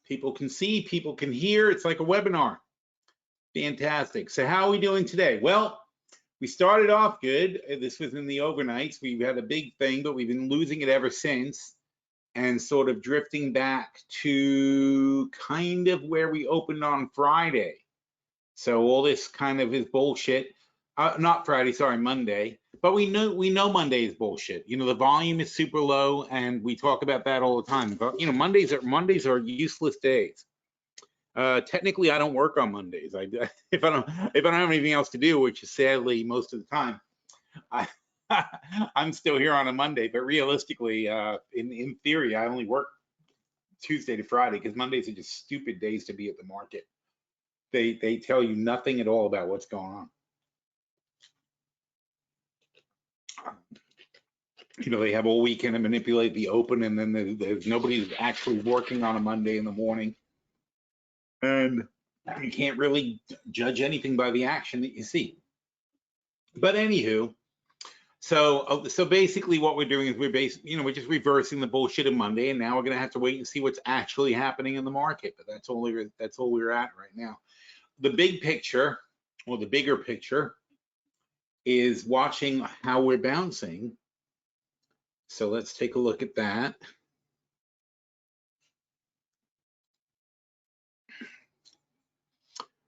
People can see, people can hear. It's like a webinar. Fantastic. So how are we doing today? Well, we started off good. This was in the overnights. We had a big thing, but we've been losing it ever since and sort of drifting back to kind of where we opened on Friday. So all this kind of is bullshit. Not Friday, sorry, Monday. But we know Monday is bullshit. You know, the volume is super low, and we talk about that all the time. But you know, Mondays are useless days. Technically, I don't work on Mondays. If I don't have anything else to do, which is sadly most of the time, I'm still here on a Monday. But realistically, in theory, I only work Tuesday to Friday because Mondays are just stupid days to be at the market. They tell you nothing at all about what's going on. You know, they have all weekend to manipulate the open, and then there's nobody actually working on a Monday in the morning. And you can't really judge anything by the action that you see. But anywho, so basically what we're doing is we're just reversing the bullshit of Monday, and now we're gonna have to wait and see what's actually happening in the market. But that's all we're at right now. The big picture, or the bigger picture, is watching how we're bouncing. So let's take a look at that.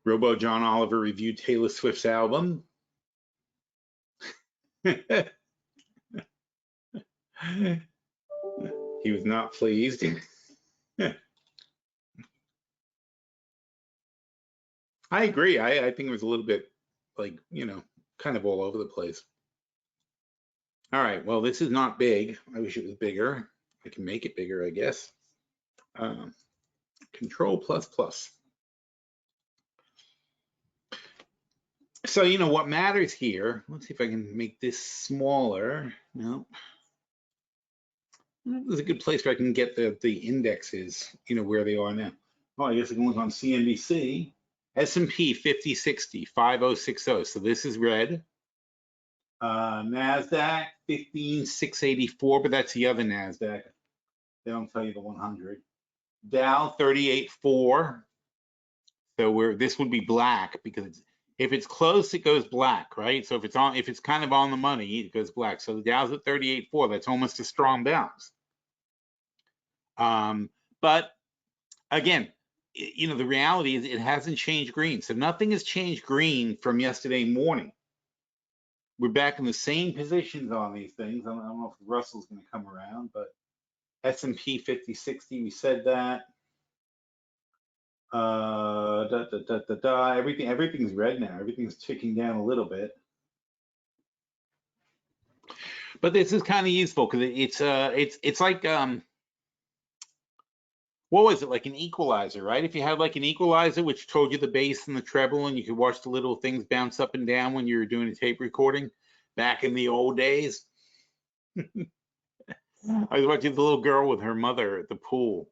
Robo John Oliver reviewed Taylor Swift's album. He was not pleased. I agree. I think it was a little bit like, you know, kind of all over the place. All right, well, this is not big. I wish it was bigger. I can make it bigger, I guess. Control++. So, you know, what matters here, let's see if I can make this smaller. No. There's a good place where I can get the indexes, you know, where they are now. Oh, I guess I can look on CNBC. S&P 5060, 5060. So this is red. NASDAQ 15684, but that's the other NASDAQ. They don't tell you the 100. Dow 38.4. So this would be black because if it's close, it goes black, right? So if it's kind of on the money, it goes black. So the Dow's at 38.4. That's almost a strong bounce. But again, you know, the reality is it hasn't changed green. So nothing has changed green from yesterday morning. We're back in the same positions on these things. I don't know if Russell's going to come around, but S&P 5060, we said that. Everything's red now. Everything's ticking down a little bit. But this is kind of useful because it's like what was it, like an equalizer, right? If you had like an equalizer which told you the bass and the treble, and you could watch the little things bounce up and down when you were doing a tape recording back in the old days. I was watching the little girl with her mother at the pool,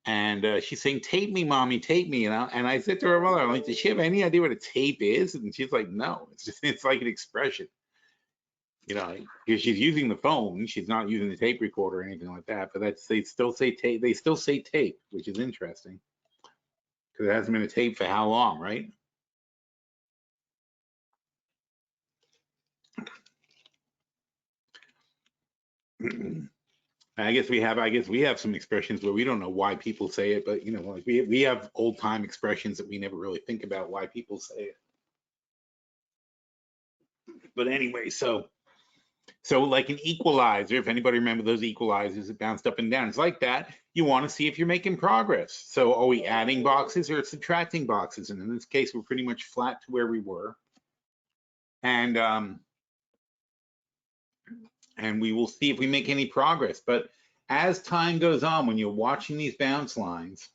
and she's saying, "Tape me, mommy, tape me." And I said to her mother, I'm like, "Does she have any idea what a tape is?" And she's like, "No, it's like an expression." You know, because she's using the phone, she's not using the tape recorder or anything like that. But they still say tape. They still say tape, which is interesting because it hasn't been a tape for how long, right? I guess we have some expressions where we don't know why people say it, but you know, like we have old time expressions that we never really think about why people say it. But anyway, so like an equalizer, if anybody remember those equalizers that bounced up and down, it's like that. You want to see if you're making progress. So are we adding boxes or subtracting boxes? And in this case, we're pretty much flat to where we were. And we will see if we make any progress. But as time goes on, when you're watching these bounce lines,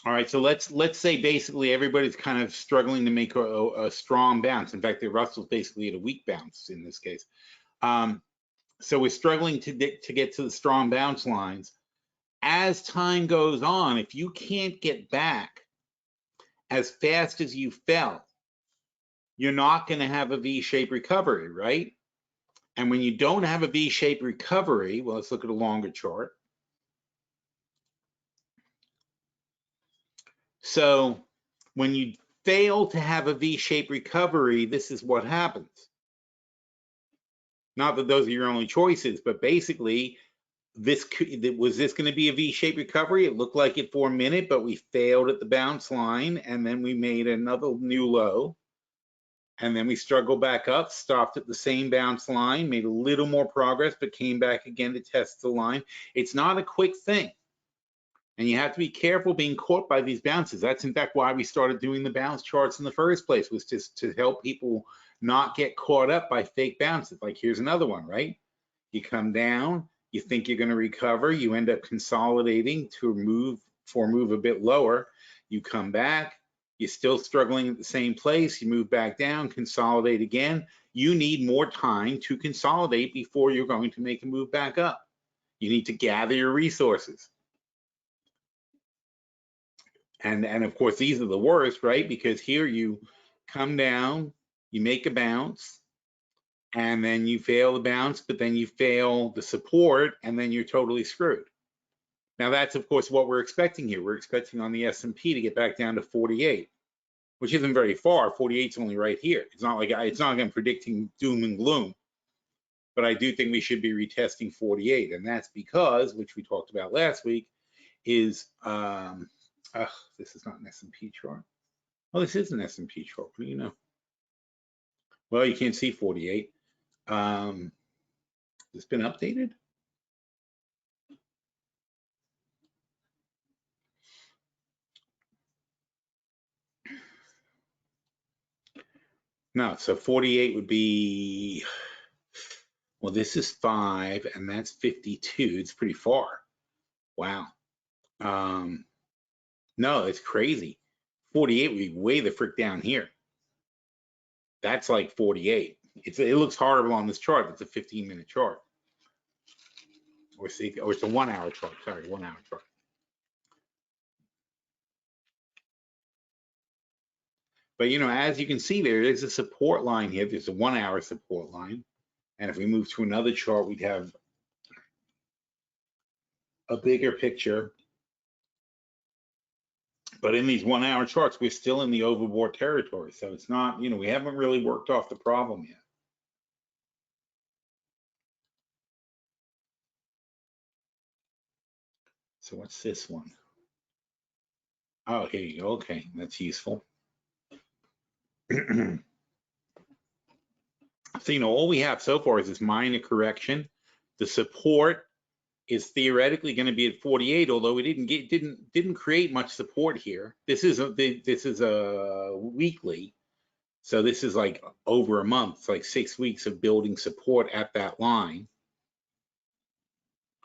all right, so let's say basically everybody's kind of struggling to make a strong bounce. In fact, the Russell's basically at a weak bounce in this case. So we're struggling to get to the strong bounce lines. As time goes on, if you can't get back as fast as you fell, you're not going to have a V-shaped recovery, right? And when you don't have a V-shaped recovery, well, let's look at a longer chart. So when you fail to have a V-shaped recovery, this is what happens. Not that those are your only choices, but basically, was this going to be a V-shaped recovery? It looked like it for a minute, but we failed at the bounce line, and then we made another new low, and then we struggled back up, stopped at the same bounce line, made a little more progress, but came back again to test the line. It's not a quick thing, and you have to be careful being caught by these bounces. That's in fact why we started doing the bounce charts in the first place, was just to help people not get caught up by fake bounces. Like here's another one, right? You come down, you think you're going to recover, you end up consolidating to move a bit lower. You come back, you're still struggling at the same place, you move back down, consolidate again. You need more time to consolidate before you're going to make a move back up. You need to gather your resources. And of course, these are the worst, right? Because here you come down, you make a bounce, and then you fail the bounce, but then you fail the support, and then you're totally screwed. Now that's of course what we're expecting here. We're expecting on the S&P to get back down to 48, which isn't very far. 48's only right here. It's not like I'm predicting doom and gloom, but I do think we should be retesting 48, and that's because, which we talked about last week, is this is not an S&P chart. Oh, this is an S&P chart. What do you know? Well, you can't see 48. It's been updated. No, so 48 would be, well, this is 5 and that's 52. It's pretty far. Wow. No, it's crazy. 48 would be way the frick down here. That's like 48. It looks horrible on this chart. It's a 15-minute chart. Or it's a 1 hour chart. Sorry, 1 hour chart. But you know, as you can see, there is a support line here. There's a 1 hour support line. And if we move to another chart, we'd have a bigger picture. But in these 1 hour charts, we're still in the overbought territory. So it's not, you know, we haven't really worked off the problem yet. So what's this one? Oh, here you go. Okay, that's useful. So, you know, all we have so far is this minor correction. The support is theoretically going to be at 48, although it didn't create much support here. This is a weekly, so this is like over a month. It's like 6 weeks of building support at that line.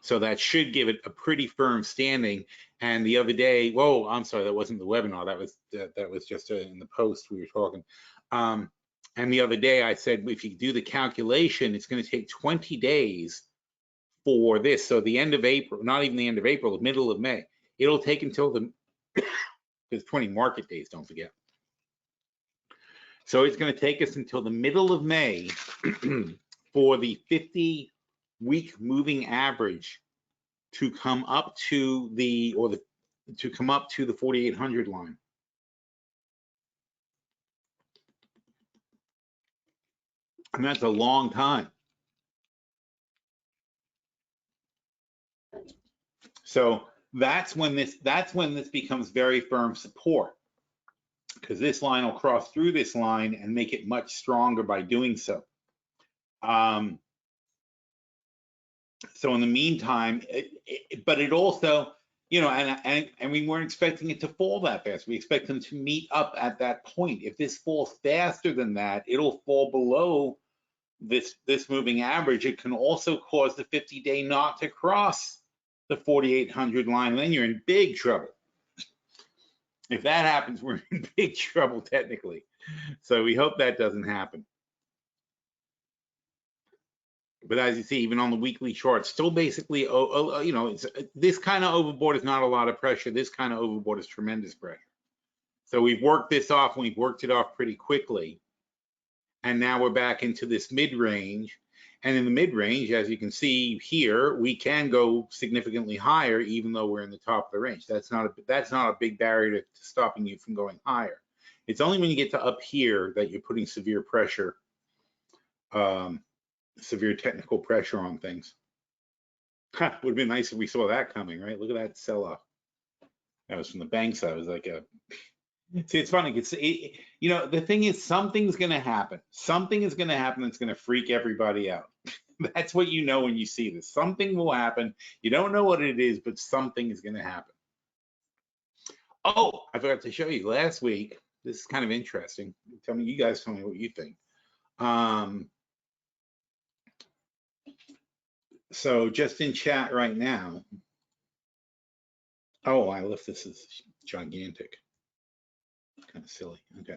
So that should give it a pretty firm standing. And the other day, whoa, I'm sorry, that wasn't the webinar. That was just in the post we were talking. And the other day I said, if you do the calculation, it's going to take 20 days for this. So the end of April, not even the end of April, the middle of May. It'll take until there's 20 market days, don't forget. So it's going to take us until the middle of May for the 50-week moving average to come up to the 4,800 line. And that's a long time. So that's when this becomes very firm support, because this line will cross through this line and make it much stronger by doing so. So in the meantime, but it also, you know, and we weren't expecting it to fall that fast. We expect them to meet up at that point. If this falls faster than that, it'll fall below this moving average. It can also cause the 50-day not to cross the 4,800 line, and then you're in big trouble. If that happens, we're in big trouble technically. So we hope that doesn't happen. But as you see, even on the weekly chart, still basically, you know, this kind of overbought is not a lot of pressure. This kind of overbought is tremendous pressure. So we've worked this off, and we've worked it off pretty quickly. And now we're back into this mid-range. And in the mid-range, as you can see here, we can go significantly higher, even though we're in the top of the range. That's not a big barrier to stopping you from going higher. It's only when you get to up here that you're putting severe pressure, severe technical pressure on things. Would have been nice if we saw that coming, right? Look at that sell-off. That was from the bank side. It was like a. See, it's funny. You know, the thing is, something's going to happen. Something is going to happen that's going to freak everybody out. That's what you know when you see this. Something will happen. You don't know what it is, but something is going to happen. Oh, I forgot to show you last week. This is kind of interesting. You guys tell me what you think. So just in chat right now. Oh, I left this as gigantic. Kind of silly. Okay.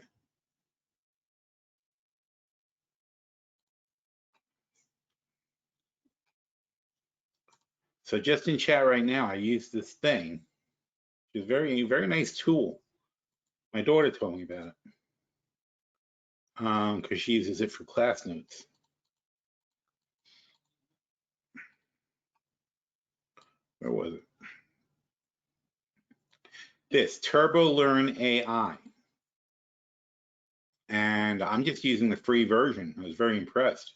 So just in chat right now, I use this thing. It's a very, very nice tool. My daughter told me about it because she uses it for class notes. Where was it? This Turbo Learn AI. And I'm just using the free version. I was very impressed.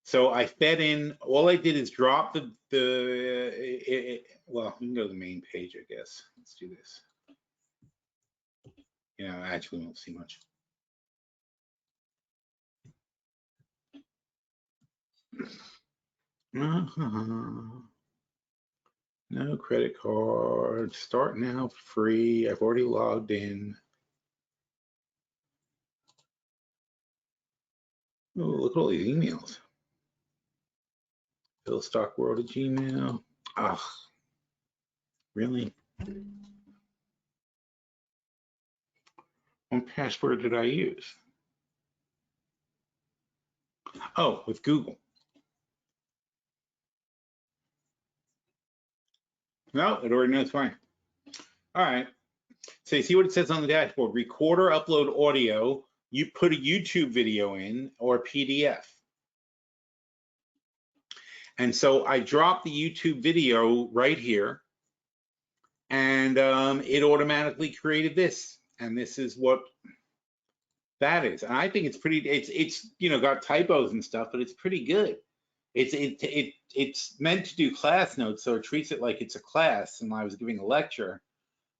So I fed in, all I did is drop well, we can go to the main page, I guess. Let's do this. You know, actually we won't see much. No credit card, start now free. I've already logged in. Oh, look at all these emails. PhilStockWorld at Gmail. Ugh, really? What password did I use? Oh, with Google. No, it already knows fine. All right. So you see what it says on the dashboard, record or upload audio, you put a YouTube video in or a PDF. And so I dropped the YouTube video right here and it automatically created this. And this is what that is. And I think it's pretty, it's you know, got typos and stuff, but it's pretty good. It's meant to do class notes, so it treats it like it's a class and I was giving a lecture.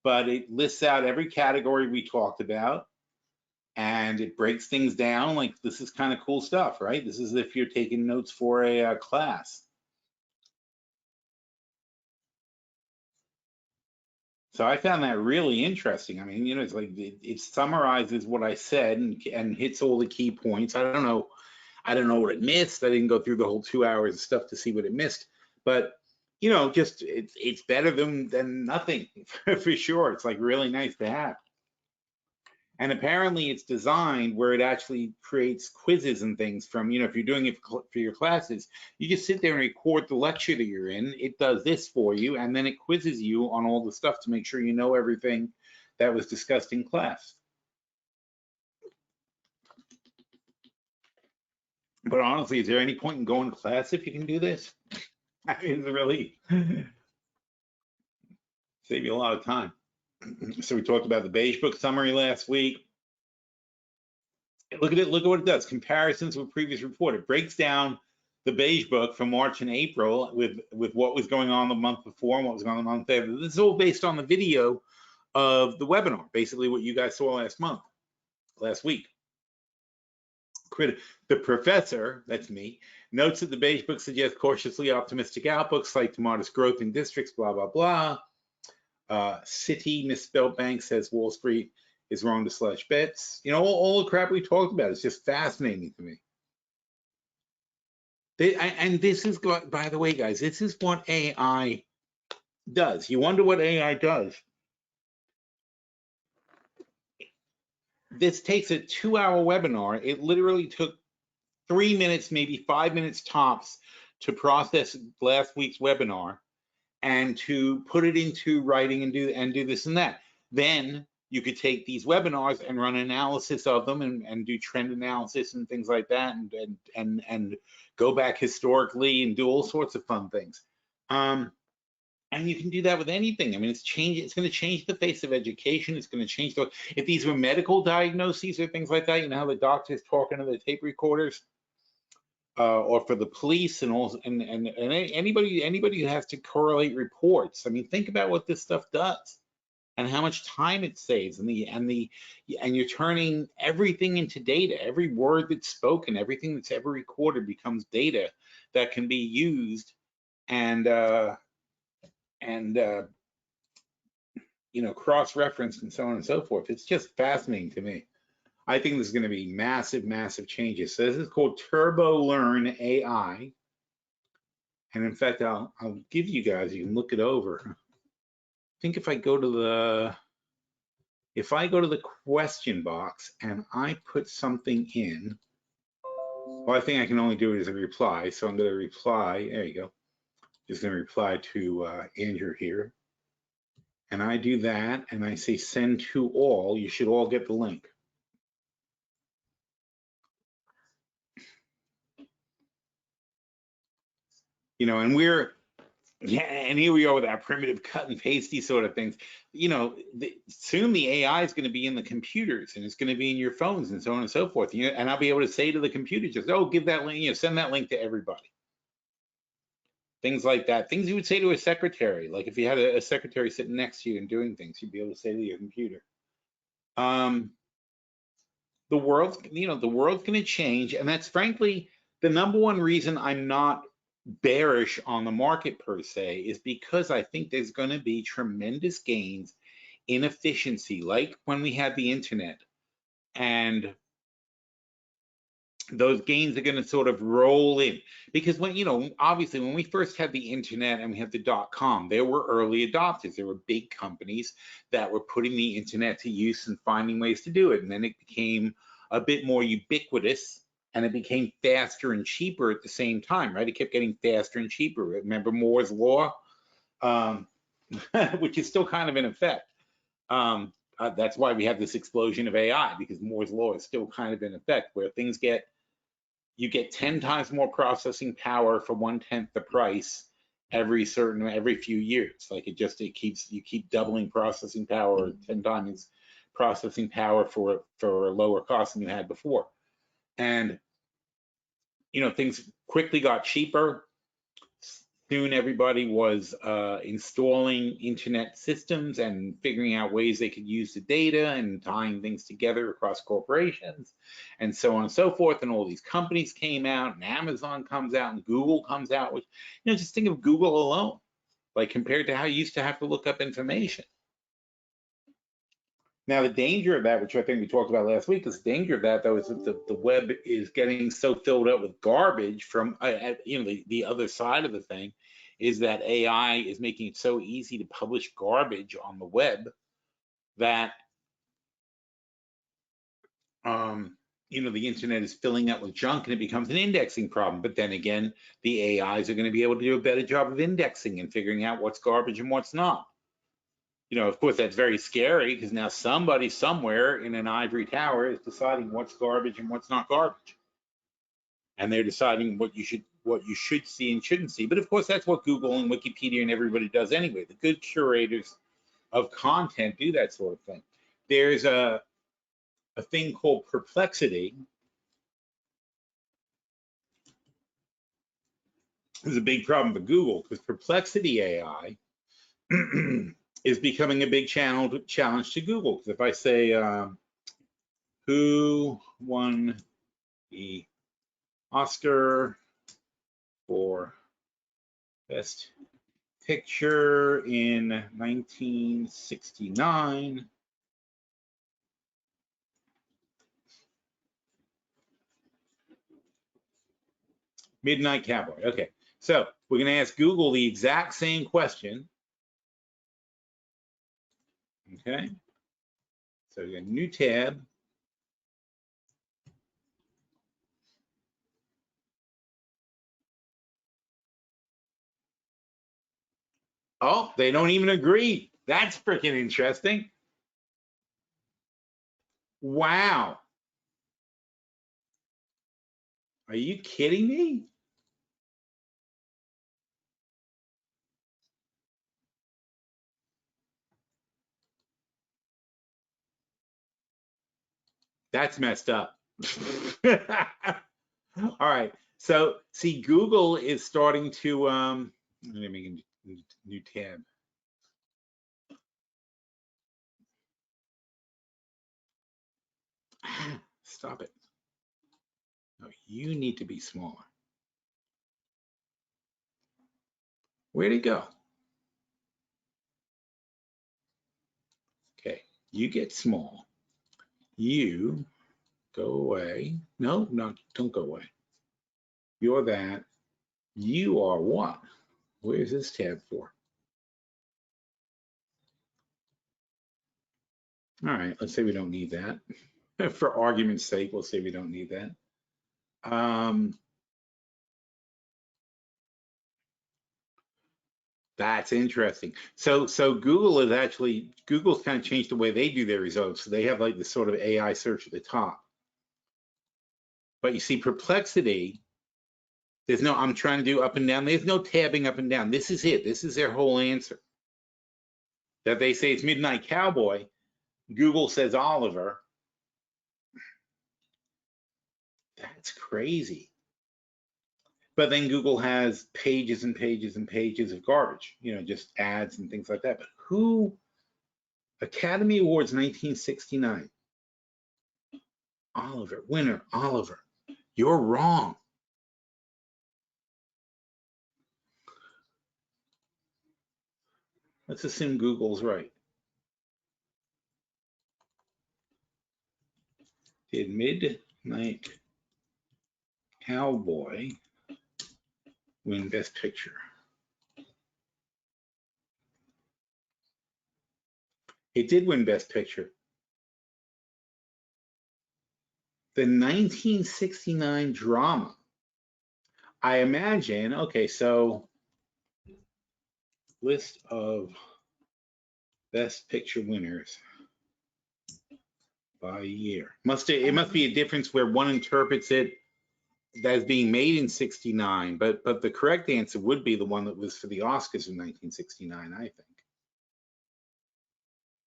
But it lists out every category we talked about and it breaks things down. Like, this is kind of cool stuff, right? This is if you're taking notes for a class. So I found that really interesting. I mean, you know, it's like it summarizes what I said and hits all the key points. I don't know what it missed. I didn't go through the whole 2 hours of stuff to see what it missed, but you know, just it's better than nothing for sure. It's like really nice to have. And apparently it's designed where it actually creates quizzes and things from, you know, if you're doing it for your classes, you just sit there and record the lecture that you're in. It does this for you, and then it quizzes you on all the stuff to make sure you know everything that was discussed in class. But honestly, is there any point in going to class if you can do this? I mean, it's really save you a lot of time. So we talked about the beige book summary last week. Look at it, look at what it does. Comparisons with previous report. It breaks down the beige book from March and April with what was going on the month before and what was going on the month after. This is all based on the video of the webinar, basically what you guys saw last week. The professor, that's me, notes that the beige book suggests cautiously optimistic outlook, slight to modest growth in districts, blah, blah, blah. Citi misspelled bank says Wall Street is wrong to slash bets. You know, all the crap we talked about is just fascinating to me. And this is, by the way, guys, this is what AI does. You wonder what AI does. This takes a 2-hour webinar. It literally took 3 minutes, maybe 5 minutes tops to process last week's webinar and to put it into writing and do this and that. Then you could take these webinars and run analysis of them and do trend analysis and things like that, and go back historically and do all sorts of fun things. And you can do that with anything. I mean, it's going to change the face of education. It's going to change if these were medical diagnoses or things like that, you know how the doctors talking to the tape recorders, or for the police and anybody who has to correlate reports. I mean, think about what this stuff does and how much time it saves, and you're turning everything into data. Every word that's spoken, everything that's ever recorded becomes data that can be used and you know, cross-referenced and so on and so forth. It's just fascinating to me. I think this is going to be massive changes. So this is called Turbo Learn AI. And in fact, I'll give you guys, you can look it over. I think if I go to the question box and I put something in, well, I think I can only do it as a reply. So I'm going to reply. There you go. Just going to reply to Andrew here. And I do that and I say send to all. You should all get the link. You know, and here we are with our primitive cut and pasty sort of things. You know, soon the AI is going to be in the computers and it's going to be in your phones and so on and so forth. And I'll be able to say to the computer, just, oh, give that link, you know, send that link to everybody. Things like that. Things you would say to a secretary, like if you had a secretary sitting next to you and doing things, you'd be able to say to your computer. The world's going to change, and that's frankly the number one reason I'm not bearish on the market per se, is because I think there's going to be tremendous gains in efficiency, like when we had the internet, and those gains are going to sort of roll in. Because when, you know, obviously when we first had the internet and we had the .com, there were early adopters. There were big companies that were putting the internet to use and finding ways to do it. And then it became a bit more ubiquitous and it became faster and cheaper at the same time, right? It kept getting faster and cheaper. Remember Moore's Law, which is still kind of in effect. That's why we have this explosion of AI, because Moore's Law is still kind of in effect, where you get 10 times more processing power for 1/10 the price every few years. Like you keep doubling processing power, 10 times processing power for a lower cost than you had before. And you know, things quickly got cheaper. Soon everybody was installing internet systems and figuring out ways they could use the data and tying things together across corporations and so on and so forth. And all these companies came out, and Amazon comes out, and Google comes out. Which, you know, just think of Google alone, like compared to how you used to have to look up information. Now, the danger of that, which I think we talked about last week, is the danger of that, though, is that the web is getting so filled up with garbage from, you know, the other side of the thing is that AI is making it so easy to publish garbage on the web that, you know, the internet is filling up with junk and it becomes an indexing problem. But then again, the AIs are going to be able to do a better job of indexing and figuring out what's garbage and what's not. You know, of course, that's very scary, because now somebody somewhere in an ivory tower is deciding what's garbage and what's not garbage, and they're deciding what you should see and shouldn't see. But of course, that's what Google and Wikipedia and everybody does anyway. The good curators of content do that sort of thing. There's a thing called Perplexity. It's a big problem for Google, because Perplexity AI is becoming a big challenge to Google. Because if I say, who won the Oscar for Best Picture in 1969? Midnight Cowboy. Okay, so we're going to ask Google the exact same question. Okay, so we got a new tab. Oh, they don't even agree. That's freaking interesting. Wow. Are you kidding me? That's messed up. All right. So see, Google is starting to let me make a new tab. Stop it. No, you need to be smaller. Where'd it go? Okay, you get small. You go away. No, don't go away. You're that. You are what? Where's this tab for? All right, let's say we don't need that. For argument's sake, we'll say we don't need that. That's interesting. So Google's kind of changed the way they do their results. So they have like this sort of AI search at the top. But you see Perplexity, there's no, I'm trying to do up and down. There's no tabbing up and down. This is it. This is their whole answer. That they say it's Midnight Cowboy. Google says Oliver. That's crazy. But then Google has pages and pages and pages of garbage, just ads and things like that. But who, Academy Awards 1969. Oliver, winner, Oliver. You're wrong. Let's assume Google's right. Did Midnight Cowboy win Best Picture? It did win Best Picture. The 1969 drama. I imagine, okay, so list of Best Picture winners by year. It must be a difference where one interprets it as being made in 69, but the correct answer would be the one that was for the Oscars in 1969, I think.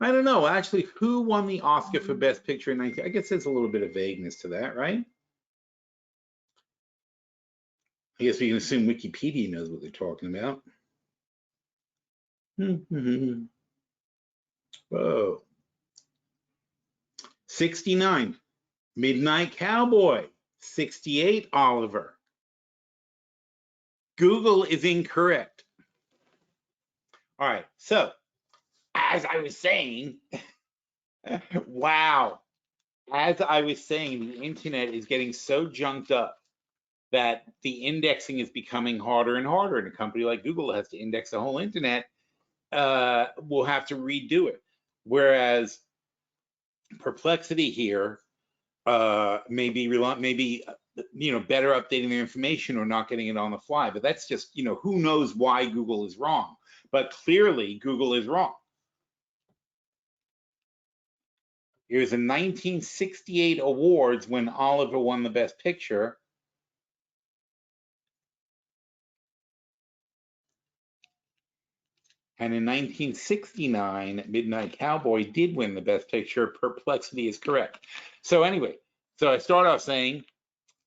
I don't know, actually, who won the Oscar for Best Picture in 19? I guess there's a little bit of vagueness to that, right? I guess we can assume Wikipedia knows what they're talking about. Whoa. 69, Midnight Cowboy. 68, Oliver. Google is incorrect. All right, so as I was saying, wow. As I was saying, the internet is getting so junked up that the indexing is becoming harder and harder. And a company like Google has to index the whole internet. Will have to redo it. Whereas Perplexity here maybe better updating their information or not getting it on the fly. But that's just, who knows why Google is wrong. But clearly Google is wrong. It was in 1968 awards when Oliver won the Best Picture. And in 1969, Midnight Cowboy did win the Best Picture. Perplexity is correct. So anyway, so I start off saying,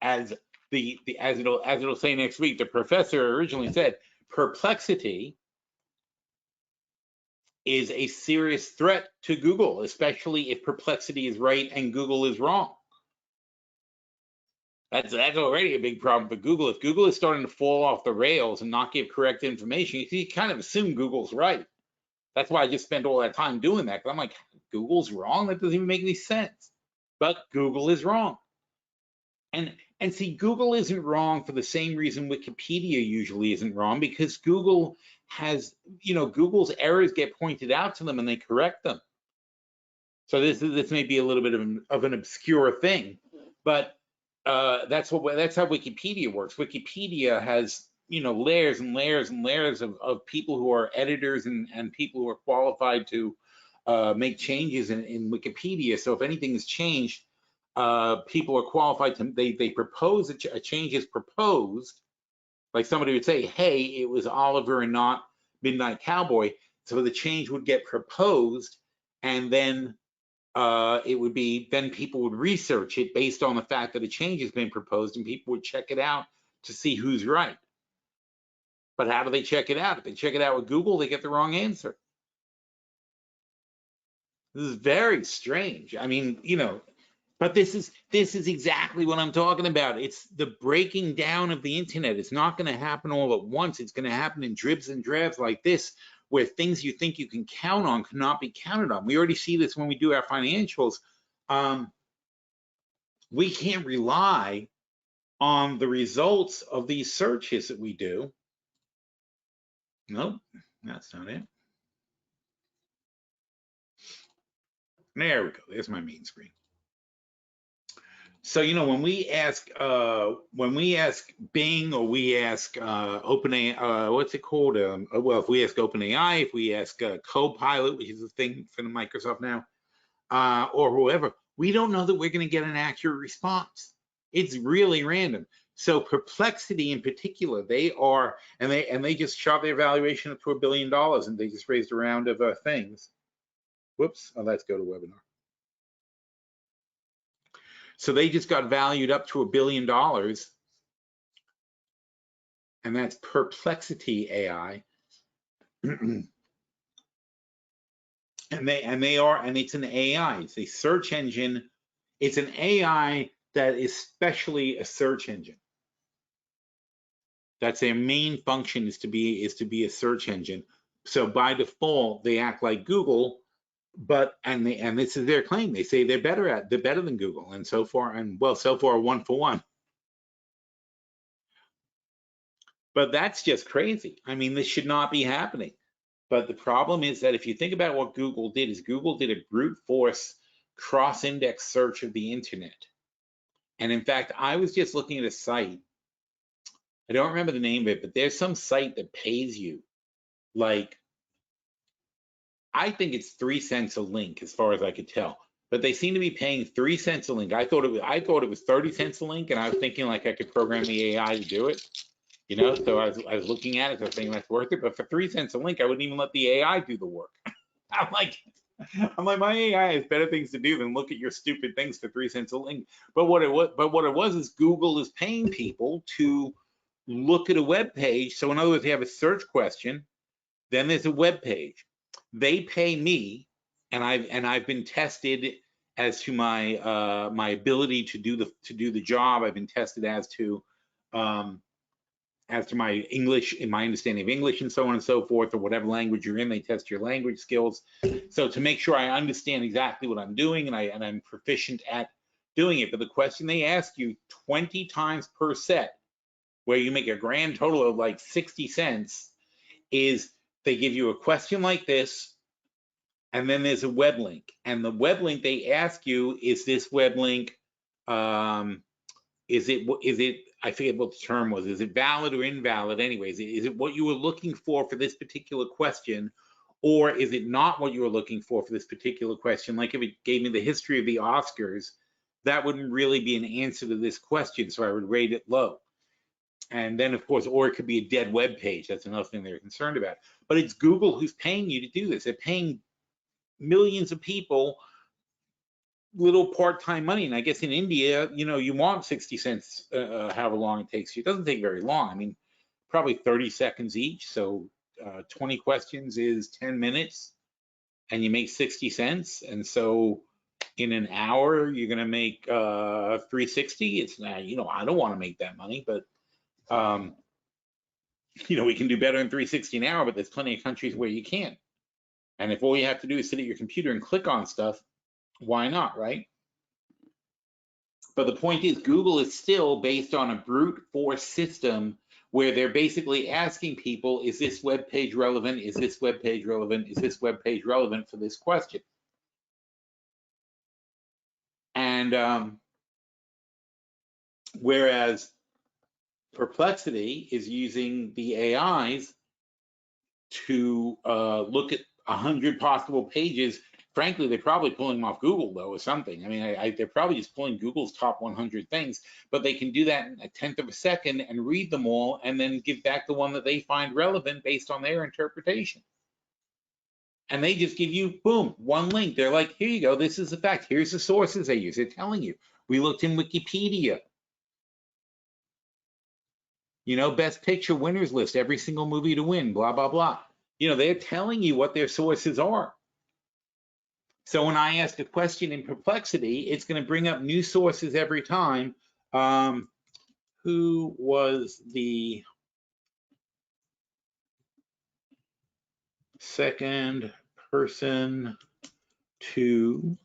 as it'll say next week, the professor originally said, Perplexity is a serious threat to Google, especially if Perplexity is right and Google is wrong. That's already a big problem for Google. If Google is starting to fall off the rails and not give correct information, you kind of assume Google's right. That's why I just spent all that time doing that, because I'm like, Google's wrong? That doesn't even make any sense. But Google is wrong. And see, Google isn't wrong for the same reason Wikipedia usually isn't wrong, because Google has, Google's errors get pointed out to them and they correct them. So this may be a little bit of an obscure thing, but that's how Wikipedia works. Wikipedia has layers and layers and layers of people who are editors and people who are qualified to make changes in Wikipedia. So if anything is changed, people are qualified to, they propose a change is proposed. Like somebody would say, hey, it was Oliver and not Midnight Cowboy. So the change would get proposed, and then it would be, then people would research it based on the fact that a change has been proposed, and people would check it out to see who's right. But how do they check it out? If they check it out with Google, they get the wrong answer. This is very strange. I mean, you know, but this is exactly what I'm talking about. It's the breaking down of the internet. It's not going to happen all at once. It's going to happen in dribs and drabs like this, where things you think you can count on cannot be counted on. We already see this when we do our financials. We can't rely on the results of these searches that we do. Nope, that's not it. There we go. There's my main screen. So, you know, when we ask Bing, or we ask OpenAI, what's it called? Well, if we ask OpenAI, if we ask Copilot, which is a thing for the Microsoft now, or whoever, we don't know that we're going to get an accurate response. It's really random. So Perplexity in particular, they are, and they just shot their valuation up to $1 billion, and they just raised a round of things. Whoops, oh, let's go to webinar. So they just got valued up to $1 billion, and that's Perplexity AI. and it's an AI. It's a search engine. It's an AI that is specially a search engine. That's their main function, is to be a search engine. So by default, they act like Google, but and this is their claim. They say they're better than Google, and so far 1 for 1. But that's just crazy. I mean, this should not be happening. But the problem is that if you think about what Google did, is Google did a brute force cross-index search of the internet. And in fact, I was just looking at a site. I don't remember the name of it, but there's some site that pays you, like, I think it's 3 cents a link, as far as I could tell. But they seem to be paying 3 cents a link. I thought it was 30 cents a link, and I was thinking like I could program the AI to do it. You know, so I was looking at it, so I was thinking that's worth it. But for 3 cents a link, I wouldn't even let the AI do the work. I'm like, my AI has better things to do than look at your stupid things for 3 cents a link. But what it was is Google is paying people to look at a web page. So in other words, they have a search question, then there's a web page. They pay me, and I've been tested as to my my ability to do the job. I've been tested as to my English, in my understanding of English, and so on and so forth, or whatever language you're in, they test your language skills. So to make sure I understand exactly what I'm doing, and I'm proficient at doing it. But the question they ask you 20 times per set, where you make a grand total of like 60 cents, is they give you a question like this, and then there's a web link. And the web link they ask you, is this web link, is it, I forget what the term was, is it valid or invalid anyways? Is it what you were looking for this particular question, or is it not what you were looking for this particular question? Like if it gave me the history of the Oscars, that wouldn't really be an answer to this question, so I would rate it low. And then, of course, or it could be a dead web page. That's another thing they're concerned about. But it's Google who's paying you to do this. They're paying millions of people little part-time money. And I guess in India, you know, you want 60 cents, however long it takes you. It doesn't take very long. I mean, probably 30 seconds each. So 20 questions is 10 minutes, and you make 60 cents. And so in an hour, you're going to make 360. It's not, you know, I don't want to make that money, but you know, we can do better than 360 an hour, but there's plenty of countries where you can't. And if all you have to do is sit at your computer and click on stuff, why not, right? But the point is, Google is still based on a brute force system where they're basically asking people, is this web page relevant? Is this web page relevant? Is this web page relevant for this question? And whereas Perplexity is using the AIs to look at 100 possible pages Frankly, they're probably pulling them off Google though, or something. I mean, they're probably just pulling Google's top 100 things, but they can do that in a tenth of a second and read them all and then give back the one that they find relevant based on their interpretation. And they just give you, boom, one link. They're like, here you go. This is the fact. Here's the sources they use. They're telling you. We looked in Wikipedia. You know, best picture winners list, every single movie to win, blah, blah, blah. You know, they're telling you what their sources are. So when I ask a question in Perplexity, it's going to bring up new sources every time. Who was the second person to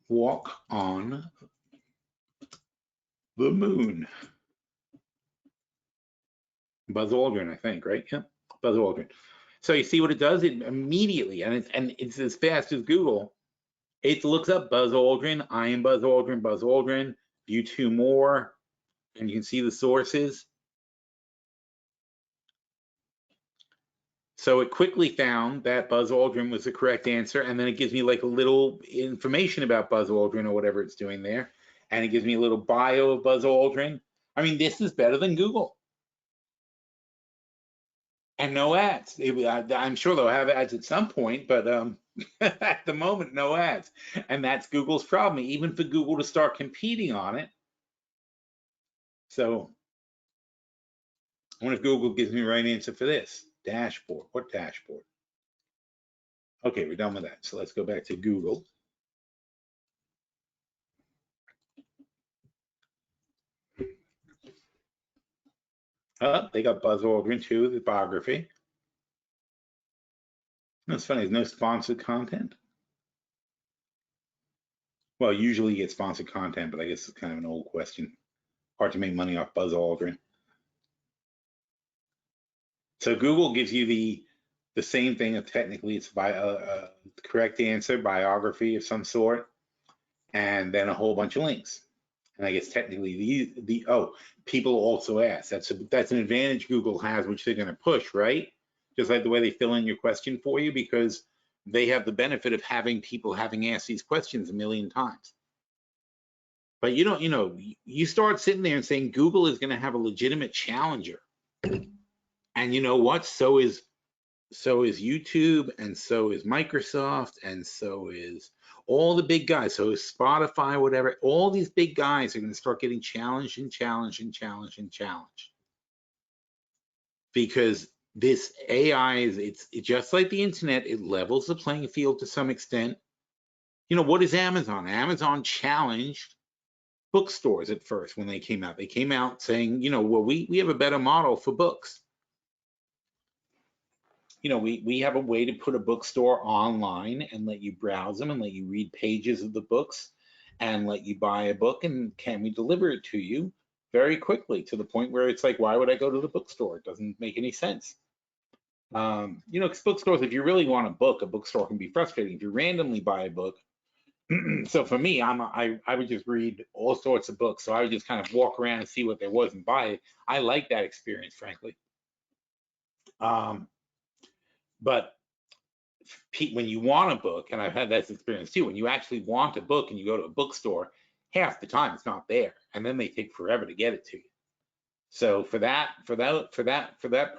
walk on the moon? Buzz Aldrin, I think, right? Yeah, Buzz Aldrin. So you see what it does? It immediately, and it's as fast as Google. It looks up Buzz Aldrin. I am Buzz Aldrin. Buzz Aldrin. View 2 more, and you can see the sources. So it quickly found that Buzz Aldrin was the correct answer, and then it gives me like a little information about Buzz Aldrin or whatever it's doing there, and it gives me a little bio of Buzz Aldrin. I mean, this is better than Google. And no ads. I'm sure they'll have ads at some point, but at the moment, no ads. And that's Google's problem, even for Google to start competing on it. So I wonder if Google gives me the right answer for this. Dashboard. What dashboard? Okay, we're done with that. So let's go back to Google. Oh, they got Buzz Aldrin too, the biography. That's funny, there's no sponsored content. Well, usually you get sponsored content, but I guess it's kind of an old question. Hard to make money off Buzz Aldrin. So Google gives you the same thing. Technically, it's by a correct answer, biography of some sort, and then a whole bunch of links. And I guess technically people also ask. That's an advantage Google has, which they're going to push, right? Just like the way they fill in your question for you, because they have the benefit of having people having asked these questions a million times. But you start sitting there and saying Google is going to have a legitimate challenger. And you know what? So is YouTube, and so is Microsoft, and so is all the big guys. So is Spotify, whatever. All these big guys are going to start getting challenged and challenged and challenged and challenged. Because this AI it's just like the internet. It levels the playing field to some extent. You know, what is Amazon? Amazon challenged bookstores at first when they came out. They came out saying, you know, well, we have a better model for books. You know, we have a way to put a bookstore online and let you browse them and let you read pages of the books and let you buy a book, and can we deliver it to you very quickly, to the point where it's like, why would I go to the bookstore? It doesn't make any sense. You know, because bookstores, if you really want a bookstore can be frustrating. If you randomly buy a book, so for me, I would just read all sorts of books. So I would just kind of walk around and see what there was and buy it. I like that experience, frankly. But when you want a book, and I've had that experience too, when you actually want a book and you go to a bookstore, half the time it's not there, and then they take forever to get it to you. So for that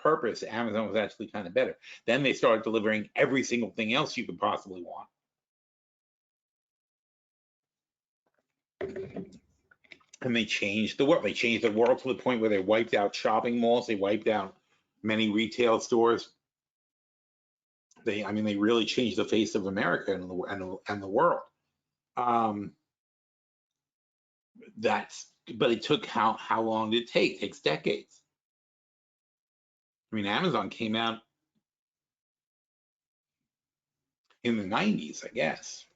purpose, Amazon was actually kind of better. Then they started delivering every single thing else you could possibly want. And they changed the world. They changed the world to the point where they wiped out shopping malls. They wiped out many retail stores. They really changed the face of America and the world. But it took how long did it take? It takes decades. I mean, Amazon came out in the 90s, I guess.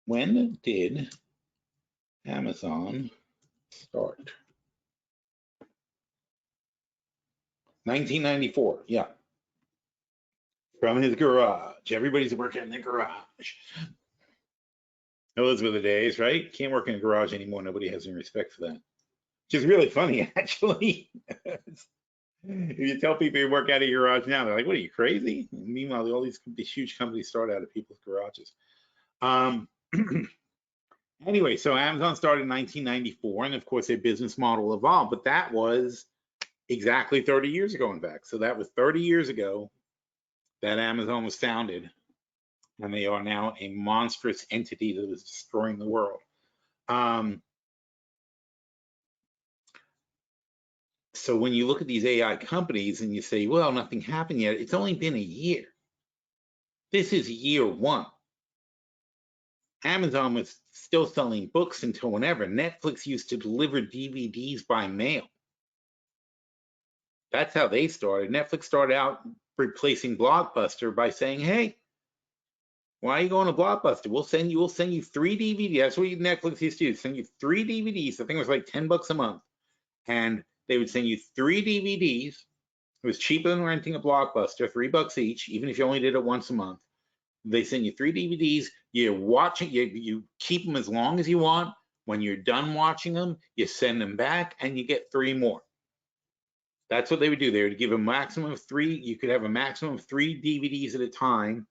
When did Amazon start? 1994, yeah. From his garage. Everybody's working in the garage. Those were the days, right? Can't work in a garage anymore. Nobody has any respect for that. Which is really funny, actually. If you tell people you work out of your garage now, they're like, "What are you, crazy?" And meanwhile, all these huge companies start out of people's garages. Um, anyway, so Amazon started in 1994, and of course, their business model evolved, but that was exactly 30 years ago, in fact. So that was 30 years ago that Amazon was founded, and they are now a monstrous entity that is destroying the world. So when you look at these AI companies and you say, well, nothing happened yet, it's only been a year. This is year one. Amazon was still selling books until whenever. Netflix used to deliver DVDs by mail. That's how they started. Netflix started out replacing Blockbuster by saying, hey, why are you going to Blockbuster? We'll send you 3 DVDs. That's what Netflix used to do. Send you 3 DVDs. I think it was like $10 a month. And they would send you 3 DVDs. It was cheaper than renting a Blockbuster, $3 each, even if you only did it once a month. They send you 3 DVDs. You watch it. You keep them as long as you want. When you're done watching them, you send them back, and you get 3 more. That's what they would do. They would give a maximum of 3. You could have a maximum of 3 DVDs at a time,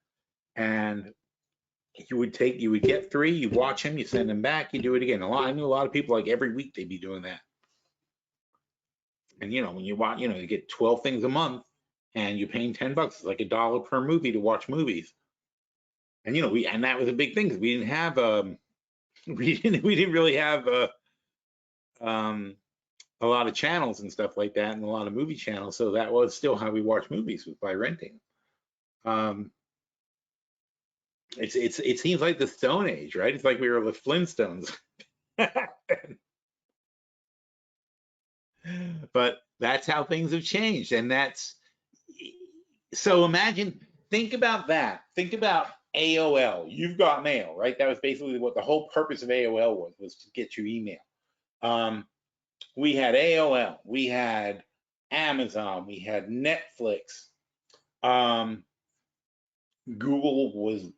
and you would get 3. You watch them. You send them back. You do it again. I knew a lot of people like every week they'd be doing that. And when you watch, you get 12 things a month, and you're paying $10. It's like $1 per movie to watch movies. And and that was a big thing because we didn't have we didn't really have a lot of channels and stuff like that, and a lot of movie channels. So that was still how we watch movies, was by renting. It seems like the Stone Age, right? It's like we were the Flintstones. But that's how things have changed, and so think about that. Think about AOL. You've got mail, right? That was basically what the whole purpose of AOL was to get your email. We had AOL, we had Amazon, we had Netflix. Google was,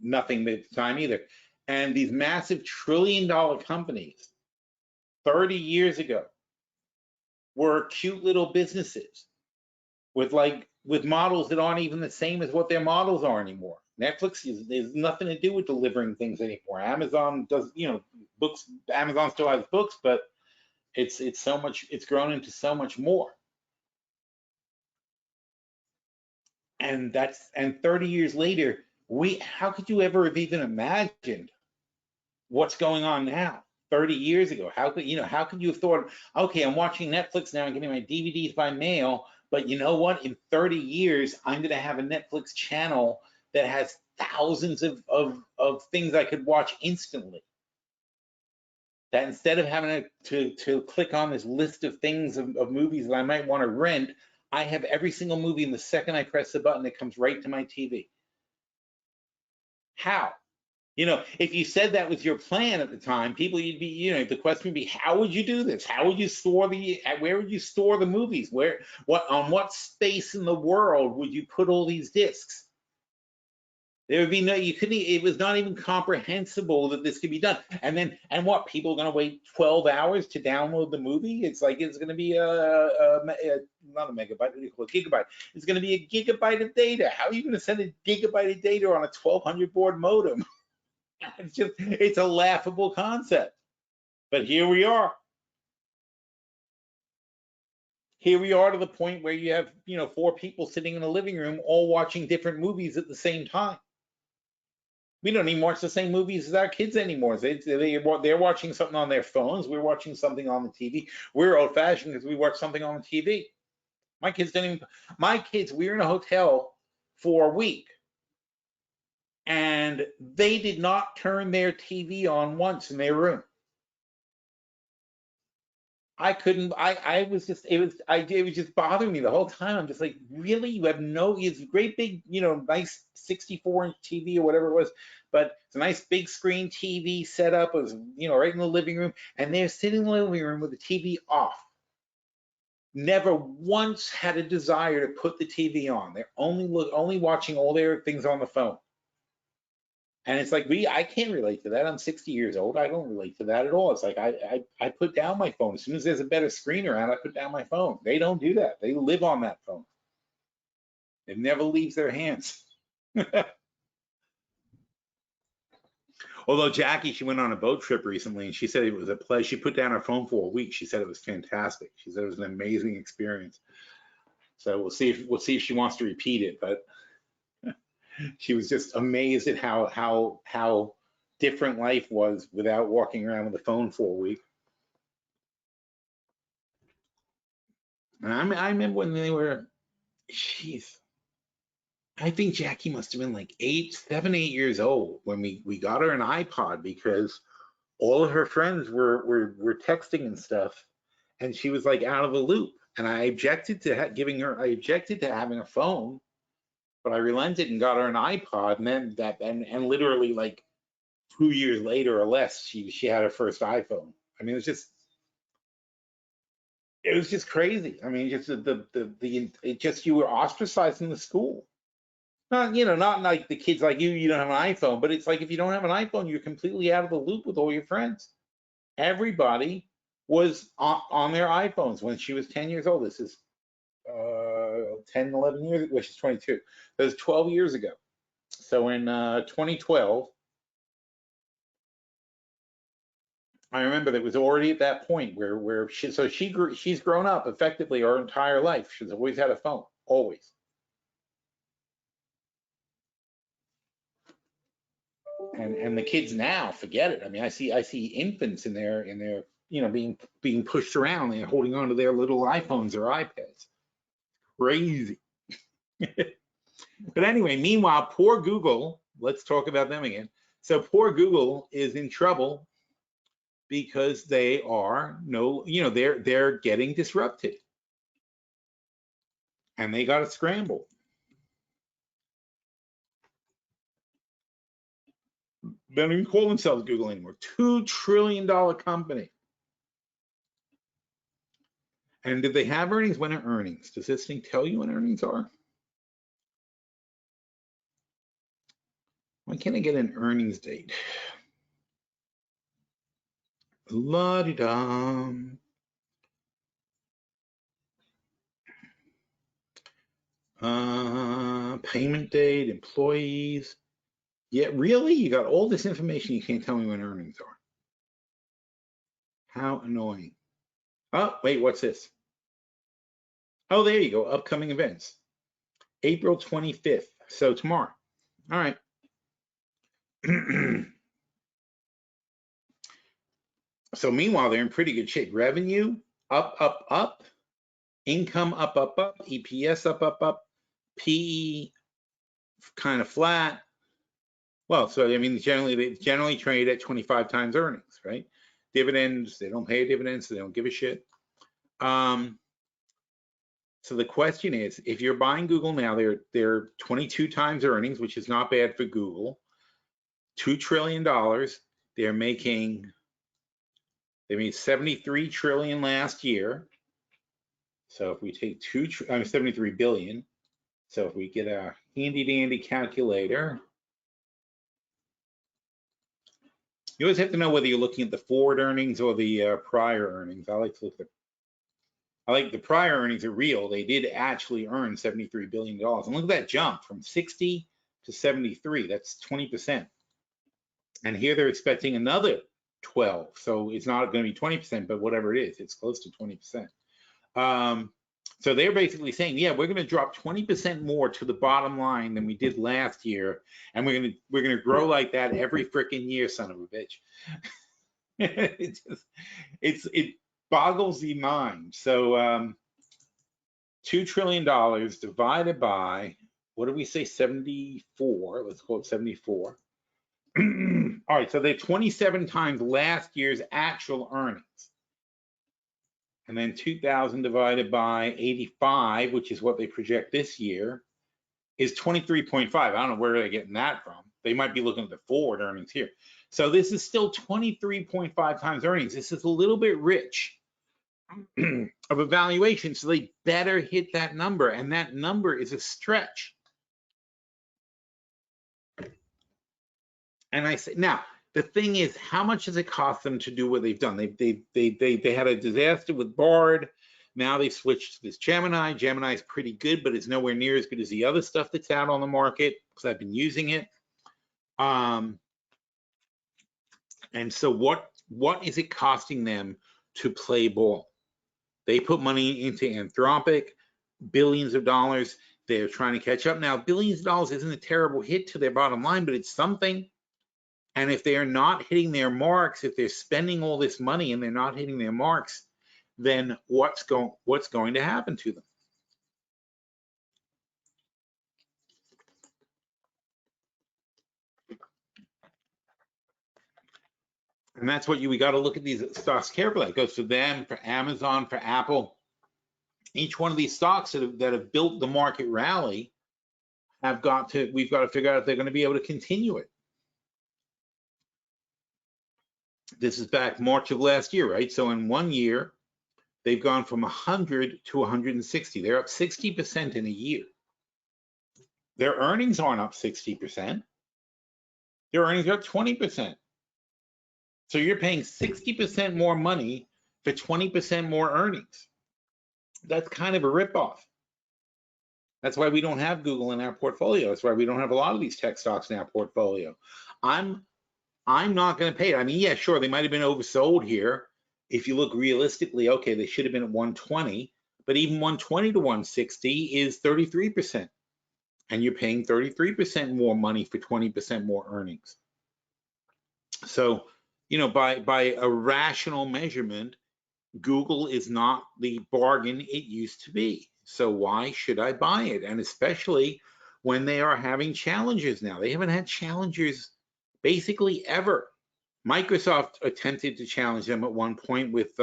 nothing at the time either. And these massive trillion-dollar companies 30 years ago were cute little businesses with models that aren't even the same as what their models are anymore. Netflix there's nothing to do with delivering things anymore. Amazon does, books. Amazon still has books, but it's so much. It's grown into so much more. And 30 years later, how could you ever have even imagined what's going on now? 30 years ago, how could you have thought, okay, I'm watching Netflix now, I'm getting my DVDs by mail, but you know what? In 30 years, I'm going to have a Netflix channel that has thousands of things I could watch instantly. That instead of having to click on this list of things of movies that I might want to rent, I have every single movie, and the second I press the button, it comes right to my TV. How? If you said that was your plan at the time, people, the question would be, how would you do this? How would you where would you store the movies? On what space in the world would you put all these discs? There would be it was not even comprehensible that this could be done. And what, people are going to wait 12 hours to download the movie? It's like, it's going to be not a megabyte, what do you call it, gigabyte. It's going to be a gigabyte of data. How are you going to send a gigabyte of data on a 1200 baud modem? It's a laughable concept. But here we are. Here we are to the point where you have, 4 people sitting in a living room all watching different movies at the same time. We don't even watch the same movies as our kids anymore. They're watching something on their phones. We're watching something on the TV. We're old-fashioned because we watch something on the TV. My kids, we were in a hotel for a week, and they did not turn their TV on once in their room. I couldn't, I was just, it was just bothering me the whole time. I'm just like, really? You have it's a great big, nice 64-inch TV or whatever it was, but it's a nice big screen TV setup. It was, right in the living room, and they're sitting in the living room with the TV off. Never once had a desire to put the TV on. They're only watching all their things on the phone. And it's like, I can't relate to that. I'm 60 years old. I don't relate to that at all. It's like, I put down my phone. As soon as there's a better screen around, I put down my phone. They don't do that. They live on that phone. It never leaves their hands. Although Jackie, she went on a boat trip recently and she said it was a pleasure. She put down her phone for a week. She said it was fantastic. She said it was an amazing experience. So we'll see if she wants to repeat it, but she was just amazed at how different life was without walking around with a phone for a week. And I remember when they were, jeez, I think Jackie must have been like 7, 8 years old when we got her an iPod, because all of her friends were texting and stuff, and she was like out of the loop. And I objected to having a phone, but I relented and got her an iPod, and then and literally like 2 years later or less, she had her first iPhone. I mean, it was just crazy. I mean, just it just, you were ostracized in the school. Not, not like the kids like you don't have an iPhone, but it's like if you don't have an iPhone, you're completely out of the loop with all your friends. Everybody was on their iPhones when she was 10 years old. This is 10, 11 years, well, she's 22. That was 12 years ago. So in 2012, I remember that it was already at that point where she's grown up effectively her entire life. She's always had a phone, always. And the kids now, forget it. I mean, I see infants in there being pushed around and holding on to their little iPhones or iPads. Crazy. But anyway, meanwhile, poor Google, let's talk about them again. So poor Google is in trouble because they are they're getting disrupted. And they got to scramble. They don't even call themselves Google anymore. $2 trillion company. And did they have earnings? When are earnings? Does this thing tell you when earnings are? Why can't I get an earnings date? La-di-da. Payment date, employees. Yeah, really? You got all this information, you can't tell me when earnings are. How annoying. Oh, wait, what's this? Oh, there you go, upcoming events. April 25th, so tomorrow. All right. So meanwhile, they're in pretty good shape. Revenue, up, up, up. Income, up, up, up. EPS, up, up, up. PE, kind of flat. Well, so I mean, they generally trade at 25 times earnings, right? Dividends, they don't pay dividends, so they don't give a shit. So the question is, if you're buying Google now, they're 22 times earnings, which is not bad for Google. $2 trillion. They made 73 trillion last year. So if we take 73 billion. So if we get a handy dandy calculator, you always have to know whether you're looking at the forward earnings or the prior earnings. I like the prior earnings are real. They did actually earn $73 billion. And look at that jump from 60 to 73. That's 20%. And here they're expecting another 12. So it's not going to be 20%, but whatever it is, it's close to 20%. So they're basically saying, yeah, we're going to drop 20% more to the bottom line than we did last year, and we're going to grow like that every freaking year, son of a bitch. It boggles the mind. So $2 trillion divided by, what did we say, 74? Let's call it 74. All right, so they're 27 times last year's actual earnings. And then 2,000 divided by 85, which is what they project this year, is 23.5. I don't know where they're getting that from. They might be looking at the forward earnings here. So this is still 23.5 times earnings. This is a little bit rich of a valuation, so they better hit that number, and that number is a stretch. And I say, now, the thing is, how much does it cost them to do what they've done? They had a disaster with Bard. Now they've switched to this Gemini. Gemini is pretty good, but it's nowhere near as good as the other stuff that's out on the market because I've been using it. And so what is it costing them to play ball? They put money into Anthropic, billions of dollars. They're trying to catch up. Now, billions of dollars isn't a terrible hit to their bottom line, but it's something. And if they are not hitting their marks, if they're spending all this money and they're not hitting their marks, then what's going to happen to them? And that's what we got to look at these stocks carefully. It goes for them, for Amazon, for Apple. Each one of these stocks that have built the market rally we've got to figure out if they're going to be able to continue it. This is back March of last year, right? So in 1 year, they've gone from 100 to 160. They're up 60% in a year. Their earnings aren't up 60%. Their earnings are up 20%. So you're paying 60% more money for 20% more earnings. That's kind of a ripoff. That's why we don't have Google in our portfolio. That's why we don't have a lot of these tech stocks in our portfolio. I'm not going to pay it. I mean, yeah, sure, they might have been oversold here. If you look realistically, okay, they should have been at 120, but even 120 to 160 is 33%. And you're paying 33% more money for 20% more earnings. So, you know, by a rational measurement, Google is not the bargain it used to be. So why should I buy it? And especially when they are having challenges now. They haven't had challenges basically ever. Microsoft attempted to challenge them at one point with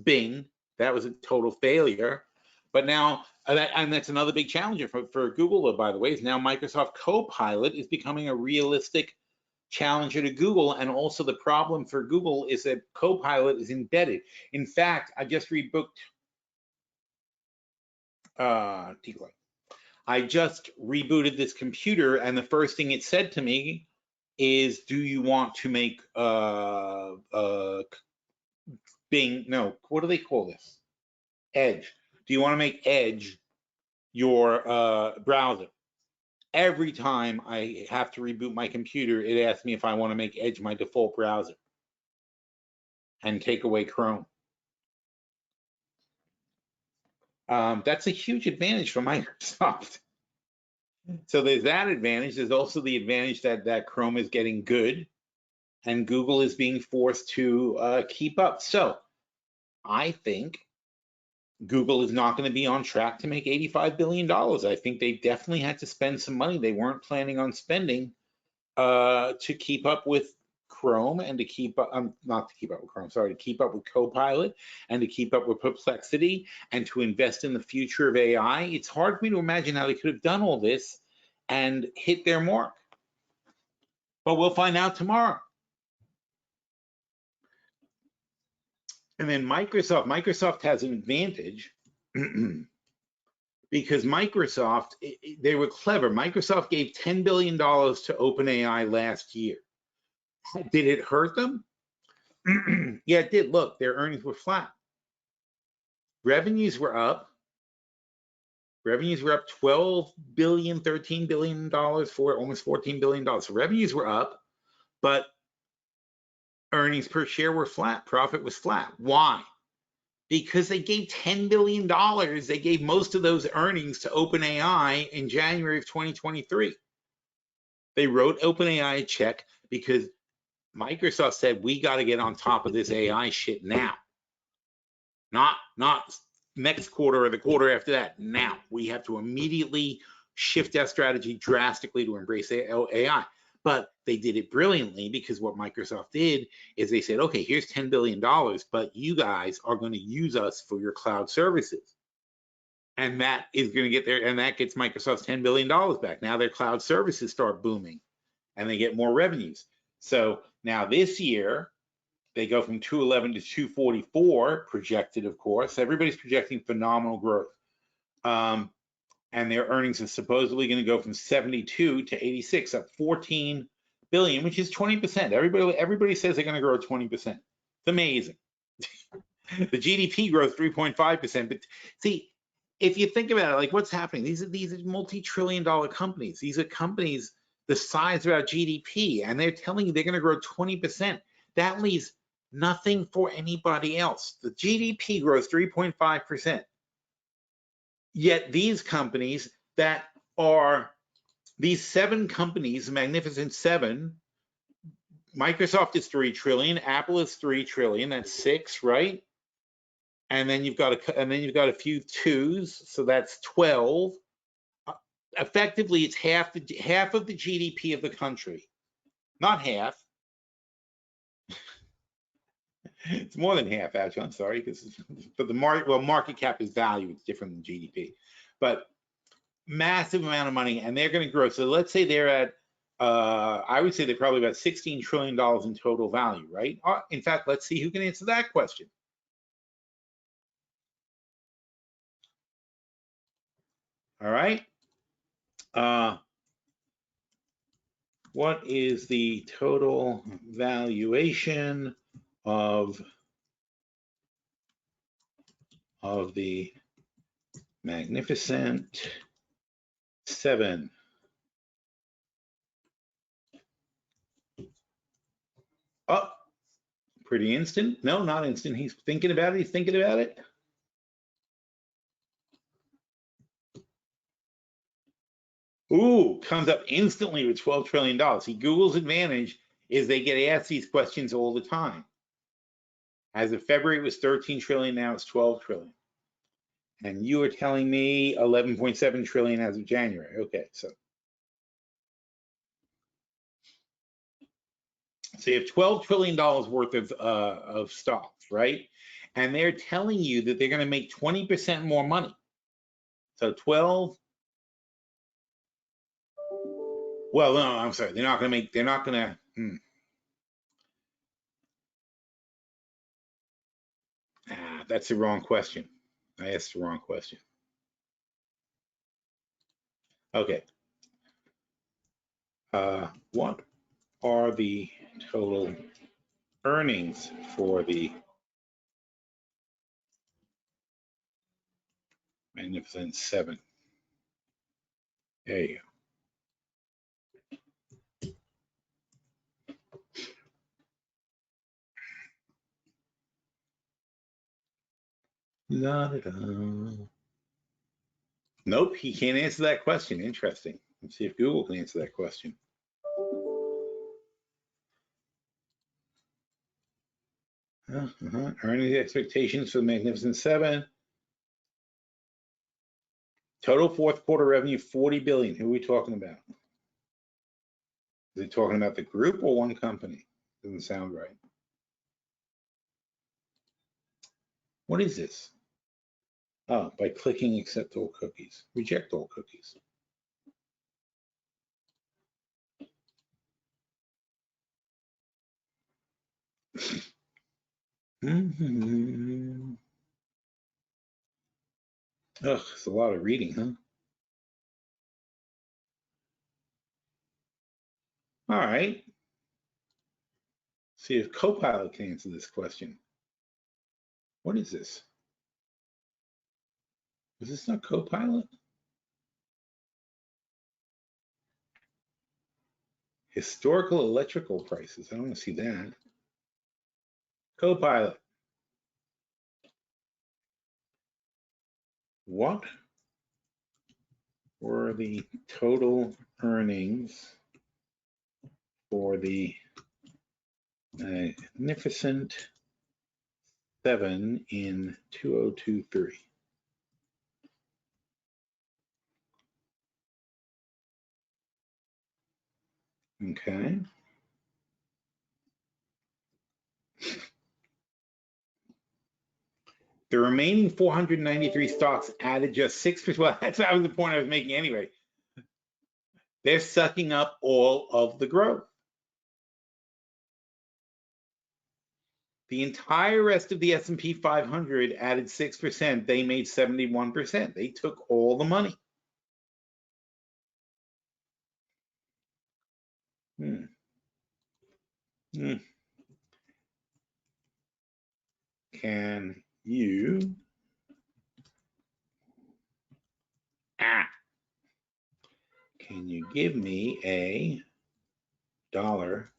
Bing. That was a total failure. But now, and that's another big challenger for Google, by the way, is now Microsoft Copilot is becoming a realistic challenger to Google. And also the problem for Google is that Copilot is embedded. In fact, I just rebooked, I just rebooted this computer, and the first thing it said to me is, do you want to make Bing, no, what do they call this? Edge. Do you want to make Edge your browser? Every time I have to reboot my computer, it asks me if I want to make Edge my default browser and take away Chrome. That's a huge advantage for Microsoft. So there's that advantage. There's also the advantage that Chrome is getting good and Google is being forced to keep up. So I think Google is not going to be on track to make $85 billion. I think they definitely had to spend some money they weren't planning on spending to keep up with Chrome and to keep up, not to keep up with Chrome, sorry, to keep up with Copilot and to keep up with Perplexity and to invest in the future of AI. It's hard for me to imagine how they could have done all this and hit their mark. But we'll find out tomorrow. And then Microsoft has an advantage because Microsoft, they were clever. Microsoft gave $10 billion to OpenAI last year. Did it hurt them? Yeah, it did. Look, their earnings were flat. Revenues were up. Revenues were up $12 billion, $13 billion, for almost $14 billion. So revenues were up, but earnings per share were flat. Profit was flat. Why? Because they gave $10 billion. They gave most of those earnings to OpenAI in January of 2023. They wrote OpenAI a check because Microsoft said, we got to get on top of this AI shit now. Not next quarter or the quarter after that. Now we have to immediately shift our strategy drastically to embrace AI. But they did it brilliantly because what Microsoft did is they said, okay, here's $10 billion, but you guys are going to use us for your cloud services. And that is going to get there, and that gets Microsoft's $10 billion back. Now their cloud services start booming and they get more revenues. So now this year, they go from 211 to 244 projected, of course. Everybody's projecting phenomenal growth. And their earnings are supposedly going to go from 72 to 86, up 14 billion, which is 20%. Everybody says they're going to grow 20%. It's amazing. The GDP grows 3.5%. But see, if you think about it, like what's happening, these are multi-trillion-dollar companies. These are companies the size of our GDP, and they're telling you they're going to grow 20%. That leaves nothing for anybody else. The GDP grows 3.5%. Yet these companies that are these 7 companies, the Magnificent 7, Microsoft is 3 trillion, Apple is 3 trillion, that's 6, right? And then you've got a few 2s, so that's 12. Effectively, it's half of the GDP of the country. Not half. It's more than half, actually. I'm sorry, but the market cap is value. It's different than GDP, but massive amount of money, and they're going to grow. So let's say they're at, I would say they're probably about $16 trillion in total value, right? In fact, let's see who can answer that question. All right. What is the total valuation of the Magnificent 7? Oh, pretty instant. No, not instant. He's thinking about it. He's thinking about it. Ooh, comes up instantly with $12 trillion. See, Google's advantage is they get asked these questions all the time. As of February, it was 13 trillion. Now it's 12 trillion. And you were telling me 11.7 trillion as of January. Okay, so you have $12 trillion worth of stocks, right? And they're telling you that they're going to make 20% more money. So 12. Well, no, I'm sorry. They're not going to make. They're not going to. That's the wrong question. I asked the wrong question. Okay. What are the total earnings for the Magnificent 7? There you go. Nope, he can't answer that question. Interesting. Let's see if Google can answer that question. Earnings expectations for the Magnificent 7. Total fourth quarter revenue, 40 billion. Who are we talking about? Is he talking about the group or one company? Doesn't sound right. What is this? Oh, by clicking accept all cookies. Reject all cookies. Ugh, it's a lot of reading, huh? All right. See if Copilot can answer this question. What is this? Is this not Copilot? Historical electrical prices. I don't want to see that. Copilot. What were the total earnings for the Magnificent 7 in 2023? Okay. The remaining 493 stocks added just 6%. Well, that was the point I was making anyway. They're sucking up all of the growth. The entire rest of the S&P 500 added 6%. They made 71%. They took all the money. Can you can you give me a dollar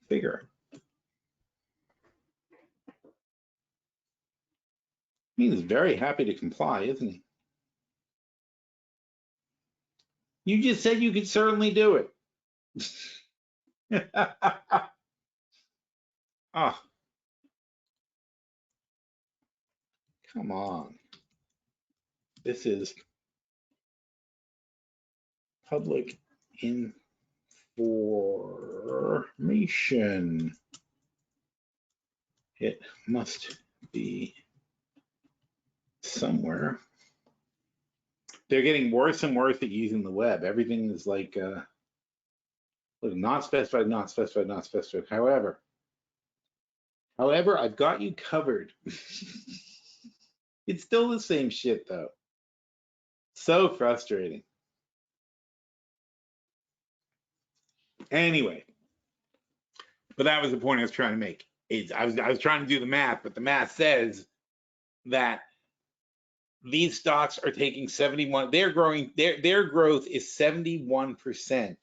figure? He's very happy to comply, isn't he? You just said you could certainly do it. Oh, come on. This is public information. It must be somewhere. They're getting worse and worse at using the web. Everything is like, look, not specified, not specified, not specified. However, I've got you covered. It's still the same shit though. So frustrating. Anyway, but that was the point I was trying to make. I was trying to do the math, but the math says that these stocks are taking 71. They're growing. Their growth is 71%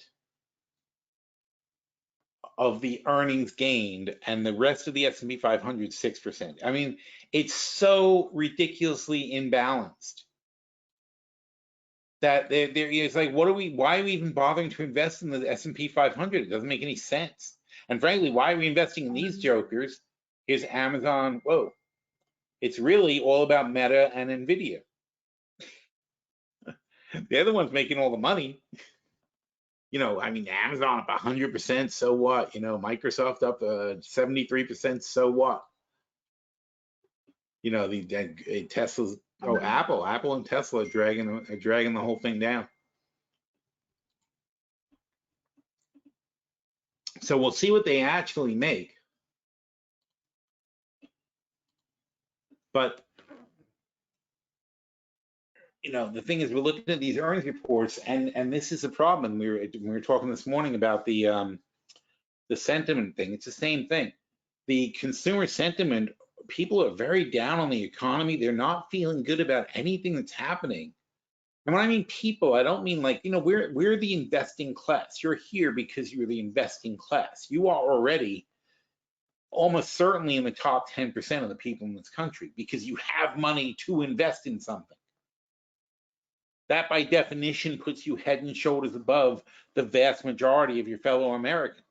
of the earnings gained, and the rest of the S&P 500 6%. I mean, it's so ridiculously imbalanced that it's like, why are we even bothering to invest in the S&P 500? It doesn't make any sense. And frankly, why are we investing in these jokers? Here's Amazon. Whoa, it's really all about Meta and Nvidia. They're the ones making all the money. I mean, Amazon up 100%, so what? Microsoft up 73%, so what? The Tesla's, Apple and Tesla are dragging the whole thing down. So we'll see what they actually make. But the thing is, we're looking at these earnings reports, and this is a problem. We were talking this morning about the sentiment thing. It's the same thing. The consumer sentiment, people are very down on the economy. They're not feeling good about anything that's happening. And when I mean people, I don't mean like, we're the investing class. You're here because you're the investing class. You are already almost certainly in the top 10% of the people in this country because you have money to invest in something. That by definition puts you head and shoulders above the vast majority of your fellow Americans.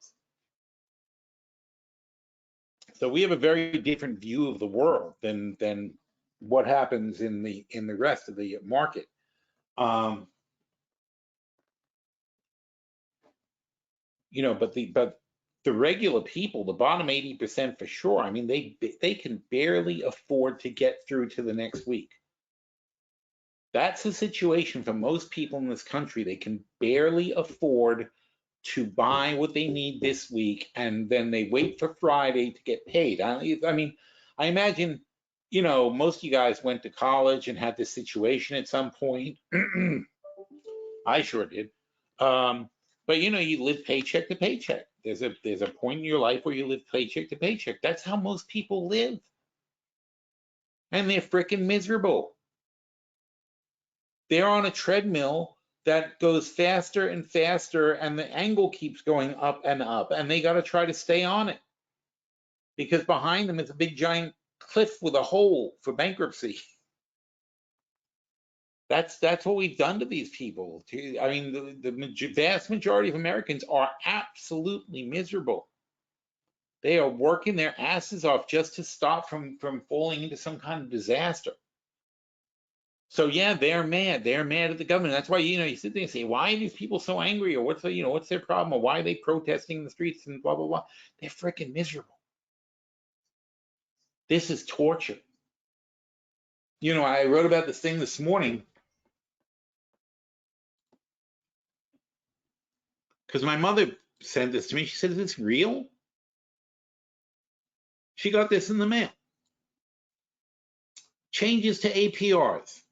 So we have a very different view of the world than what happens in the rest of the market. But the regular people, the bottom 80% for sure, I mean, they can barely afford to get through to the next week. That's the situation for most people in this country. They can barely afford to buy what they need this week, and then they wait for Friday to get paid. I mean, I imagine, most of you guys went to college and had this situation at some point. I sure did. But you live paycheck to paycheck. There's a point in your life where you live paycheck to paycheck. That's how most people live. And they're freaking miserable. They're on a treadmill that goes faster and faster, and the angle keeps going up and up, and they got to try to stay on it because behind them is a big giant cliff with a hole for bankruptcy. That's what we've done to these people. I mean, the vast majority of Americans are absolutely miserable. They are working their asses off just to stop from falling into some kind of disaster. So yeah, they're mad. They're mad at the government. That's why you sit there and say, why are these people so angry, or what's their problem, or why are they protesting in the streets and blah blah blah. They're freaking miserable. This is torture. I wrote about this thing this morning because my mother sent this to me. She said, "Is this real?" She got this in the mail. Changes to APRs.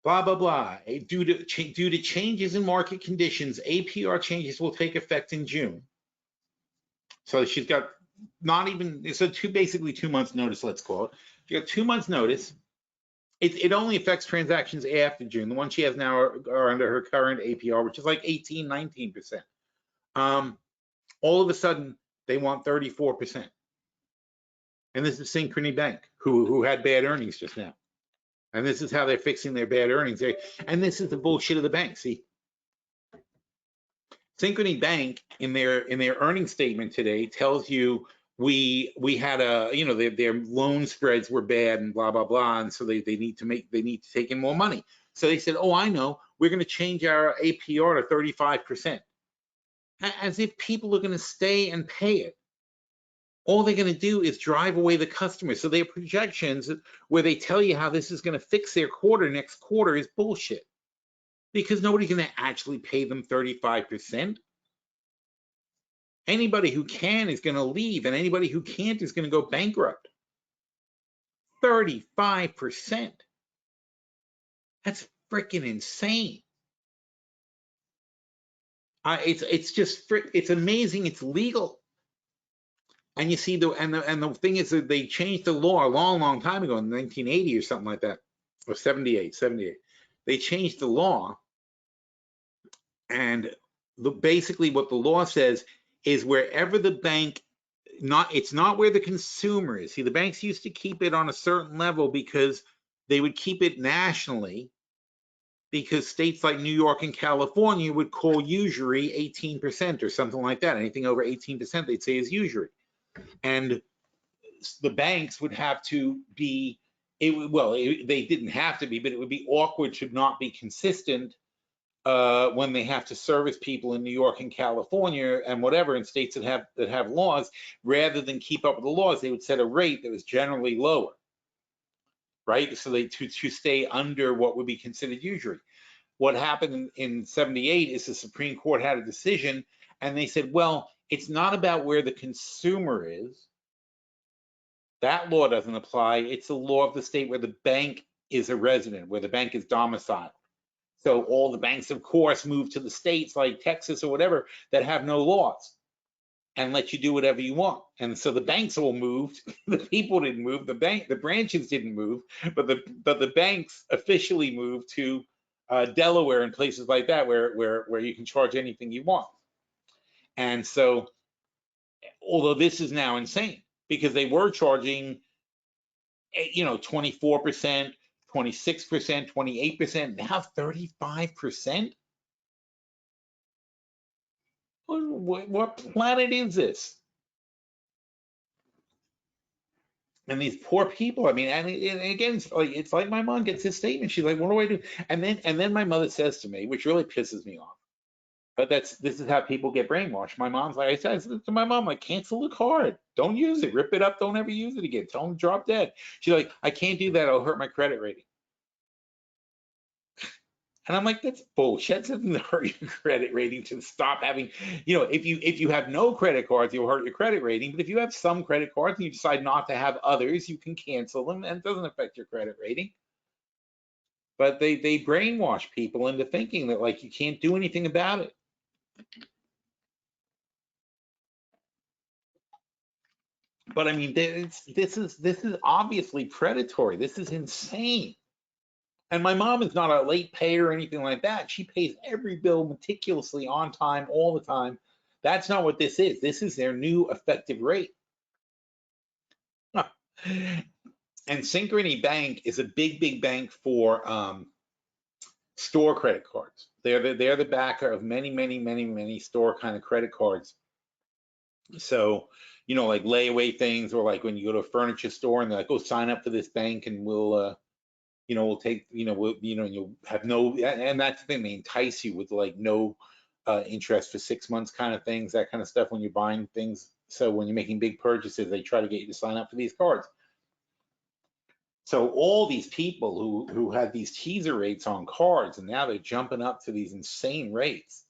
Blah, blah, blah. Due to changes in market conditions, APR changes will take effect in June. So she's got not even, so basically 2 months notice, let's call it. She got 2 months notice. It only affects transactions after June. The ones she has now are under her current APR, which is like 18, 19%. All of a sudden, they want 34%. And this is Synchrony Bank, who had bad earnings just now. And this is how they're fixing their bad earnings. And this is the bullshit of the bank. See, Synchrony Bank in their earnings statement today tells you we had their loan spreads were bad and blah blah blah, and so they need to take in more money. So they said, oh, I know, we're going to change our APR to 35%, as if people are going to stay and pay it. All they're going to do is drive away the customers. So their projections where they tell you how this is going to fix their next quarter is bullshit, because nobody's going to actually pay them 35%. Anybody who can is going to leave, and anybody who can't is going to go bankrupt. 35%. That's freaking insane. It's amazing. It's legal. And you see the thing is that they changed the law a long time ago in 1980 or something like that, or 78. They changed the law, and basically what the law says is wherever the bank, it's not where the consumer is. See, the banks used to keep it on a certain level because they would keep it nationally, because states like New York and California would call usury 18% or something like that. Anything over 18% they'd say is usury. And the banks would have to be, they didn't have to be, but it would be awkward to not be consistent when they have to service people in New York and California and whatever, in states that have laws. Rather than keep up with the laws, they would set a rate that was generally lower, right? So to stay under what would be considered usury. What happened in 78 is the Supreme Court had a decision, and they said, well, it's not about where the consumer is. That law doesn't apply. It's the law of the state where the bank is a resident, where the bank is domiciled. So all the banks, of course, move to the states like Texas or whatever that have no laws and let you do whatever you want. And so the banks all moved. The people didn't move. The branches didn't move, but the banks officially moved to Delaware and places like that where you can charge anything you want. And so, although this is now insane, because they were charging, 24%, 26%, 28%, now 35%. What planet is this? And these poor people, I mean, and again, it's like my mom gets this statement. She's like, what do I do? And then my mother says to me, which really pisses me off, but this is how people get brainwashed. My mom's like, I said to my mom, like, cancel the card. Don't use it. Rip it up. Don't ever use it again. Tell them drop dead. She's like, I can't do that. It'll hurt my credit rating. And I'm like, that's bullshit. That doesn't hurt your credit rating to stop having, if you have no credit cards, you'll hurt your credit rating. But if you have some credit cards and you decide not to have others, you can cancel them, and it doesn't affect your credit rating. But they brainwash people into thinking that, like, you can't do anything about it. But I mean, this is obviously predatory. This is insane. And my mom is not a late payer or anything like that. She pays every bill meticulously on time, all the time. That's not what this is. This is their new effective rate. And Synchrony Bank is a big bank for store credit cards. They're the backer of many store kind of credit cards. So, like layaway things, or like when you go to a furniture store and they're like, "Oh, sign up for this bank and we'll take, you'll have no," and that's the thing, they entice you with like no interest for 6 months kind of things, that kind of stuff when you're buying things. So when you're making big purchases, they try to get you to sign up for these cards. So all these people who had these teaser rates on cards, and now they're jumping up to these insane rates.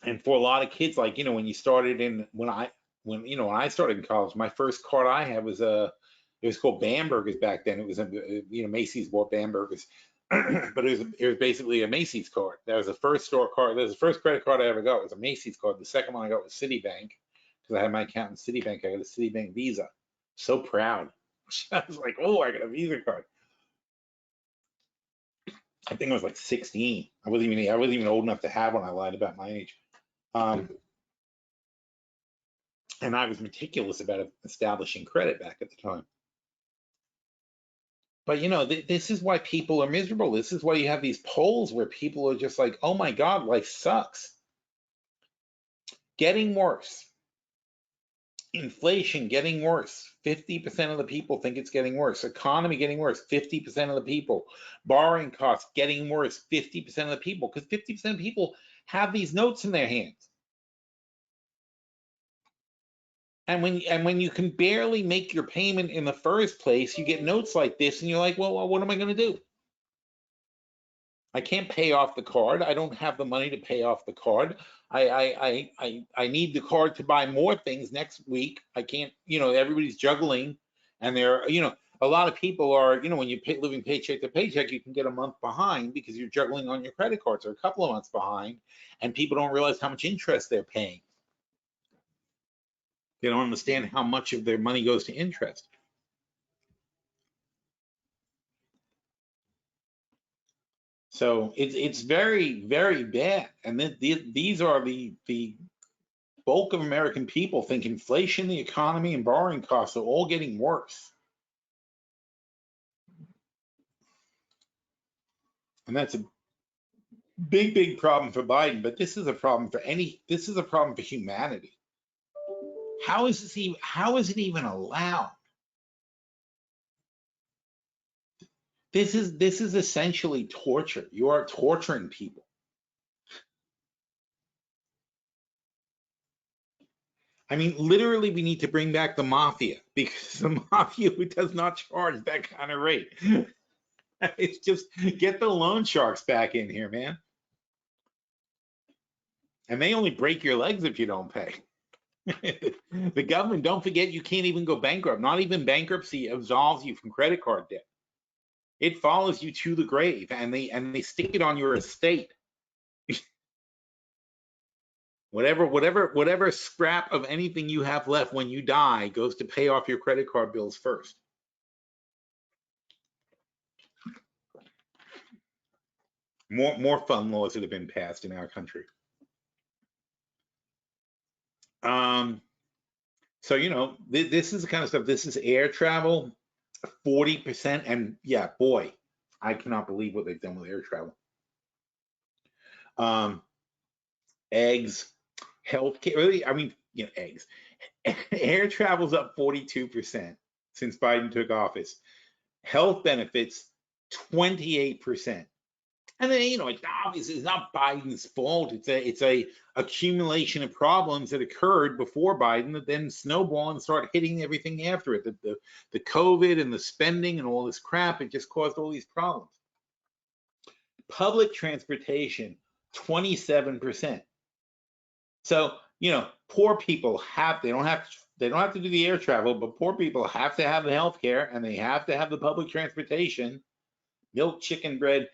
And for a lot of kids, like, when you started when I started in college, my first card I had was it was called Bamberger's back then. It was Macy's bought Bamberger's. but it was basically a Macy's card. That was the first store card. That was the first credit card I ever got. It was a Macy's card. The second one I got was Citibank because I had my account in Citibank. I got a Citibank Visa. So proud. I was like, oh, I got a Visa card. I think I was like 16. I wasn't even old enough to have one. I lied about my age. And I was meticulous about establishing credit back at the time. But this is why people are miserable. This is why you have these polls where people are just like, oh my God, life sucks. Getting worse. Inflation getting worse. 50% of the people think it's getting worse. Economy getting worse. 50% of the people. Borrowing costs getting worse. 50% of the people. Because 50% of people have these notes in their hands. And when you can barely make your payment in the first place, you get notes like this, and you're like, well, what am I going to do? I can't pay off the card. I don't have the money to pay off the card. I need the card to buy more things next week. I can't, everybody's juggling, and a lot of people are, when you living paycheck to paycheck, you can get a month behind because you're juggling on your credit cards, or a couple of months behind, and people don't realize how much interest they're paying. They don't understand how much of their money goes to interest. So it's very, very bad. And these are the bulk of American people think inflation, the economy, and borrowing costs are all getting worse. And that's a big, big problem for Biden. But this is a problem this is a problem for humanity. How is it even allowed? This is essentially torture. You are torturing people. I mean, literally, we need to bring back the mafia, because the mafia does not charge that kind of rate. It's just get the loan sharks back in here, man. And they only break your legs if you don't pay. The government, don't forget, you can't even go bankrupt. Not even bankruptcy absolves you from credit card debt. It follows you to the grave, and they stick it on your estate. Whatever scrap of anything you have left when you die goes to pay off your credit card bills first. More fun laws that have been passed in our country. So this is the kind of stuff. This is air travel, 40%, and yeah, boy, I cannot believe what they've done with air travel. Eggs, healthcare. Really, I mean, eggs. Air travel's up 42% since Biden took office. Health benefits, 28%. And then, it's obviously it's not Biden's fault. It's a accumulation of problems that occurred before Biden that then snowball and start hitting everything after it. The COVID and the spending and all this crap, it just caused all these problems. Public transportation, 27%. So, poor people they don't have to do the air travel, but poor people have to have the health care, and they have to have the public transportation. Milk, chicken, bread.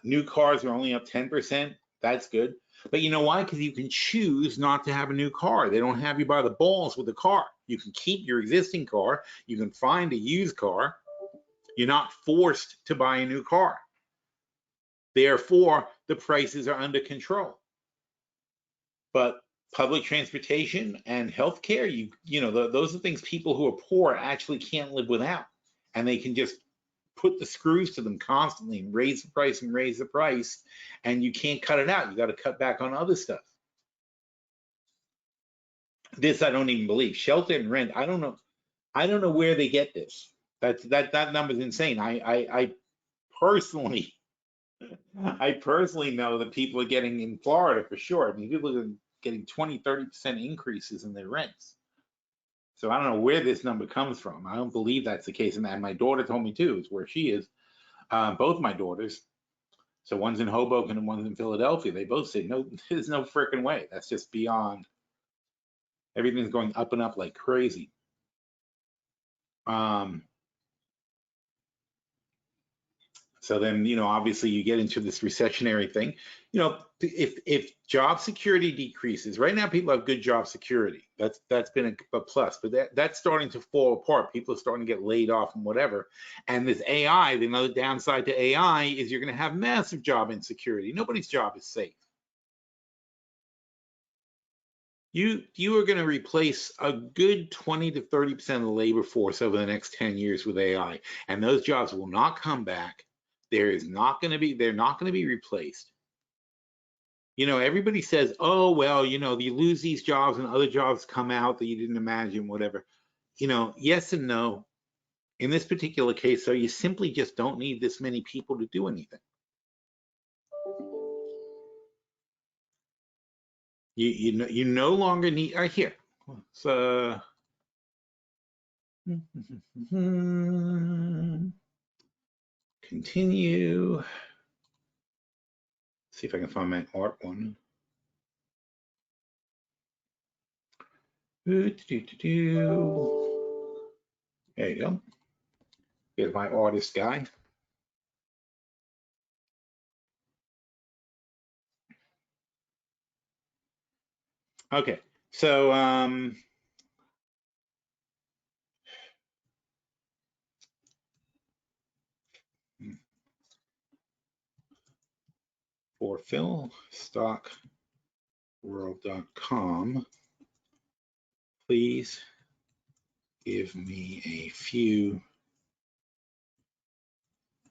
New cars are only up 10%. That's good. But you know why? Because you can choose not to have a new car. They don't have you by the balls with the car. You can keep your existing car. You can find a used car. You're not forced to buy a new car. Therefore, the prices are under control. But public transportation and healthcare, those are things people who are poor actually can't live without, and they can just put the screws to them constantly and raise the price, and you can't cut it out. You got to cut back on other stuff. This I don't even believe. Shelter and rent, I don't know where they get this. That number's insane. I personally know that people are getting in Florida for sure. I mean, people are getting 20-30% increases in their rents. So I don't know where this number comes from. I don't believe that's the case. And my daughter told me too, it's where she is. Both my daughters. So one's in Hoboken and one's in Philadelphia. They both say, no, there's no freaking way. That's just beyond. Everything's going up and up like crazy. So then, obviously you get into this recessionary thing. If job security decreases, right now people have good job security. That's been a plus, but that's starting to fall apart. People are starting to get laid off and whatever. And this AI, the another downside to AI is you're going to have massive job insecurity. Nobody's job is safe. You are going to replace a good 20 to 30% of the labor force over the next 10 years with AI, and those jobs will not come back. They're not going to be replaced. Everybody says, oh, well, you lose these jobs and other jobs come out that you didn't imagine, whatever. Yes and no. In this particular case, though, you simply just don't need this many people to do anything. You no longer need, here. So, continue. See if I can find my art one. There you go. Here's my artist guy. Okay, so for PhilStockWorld.com, please give me a few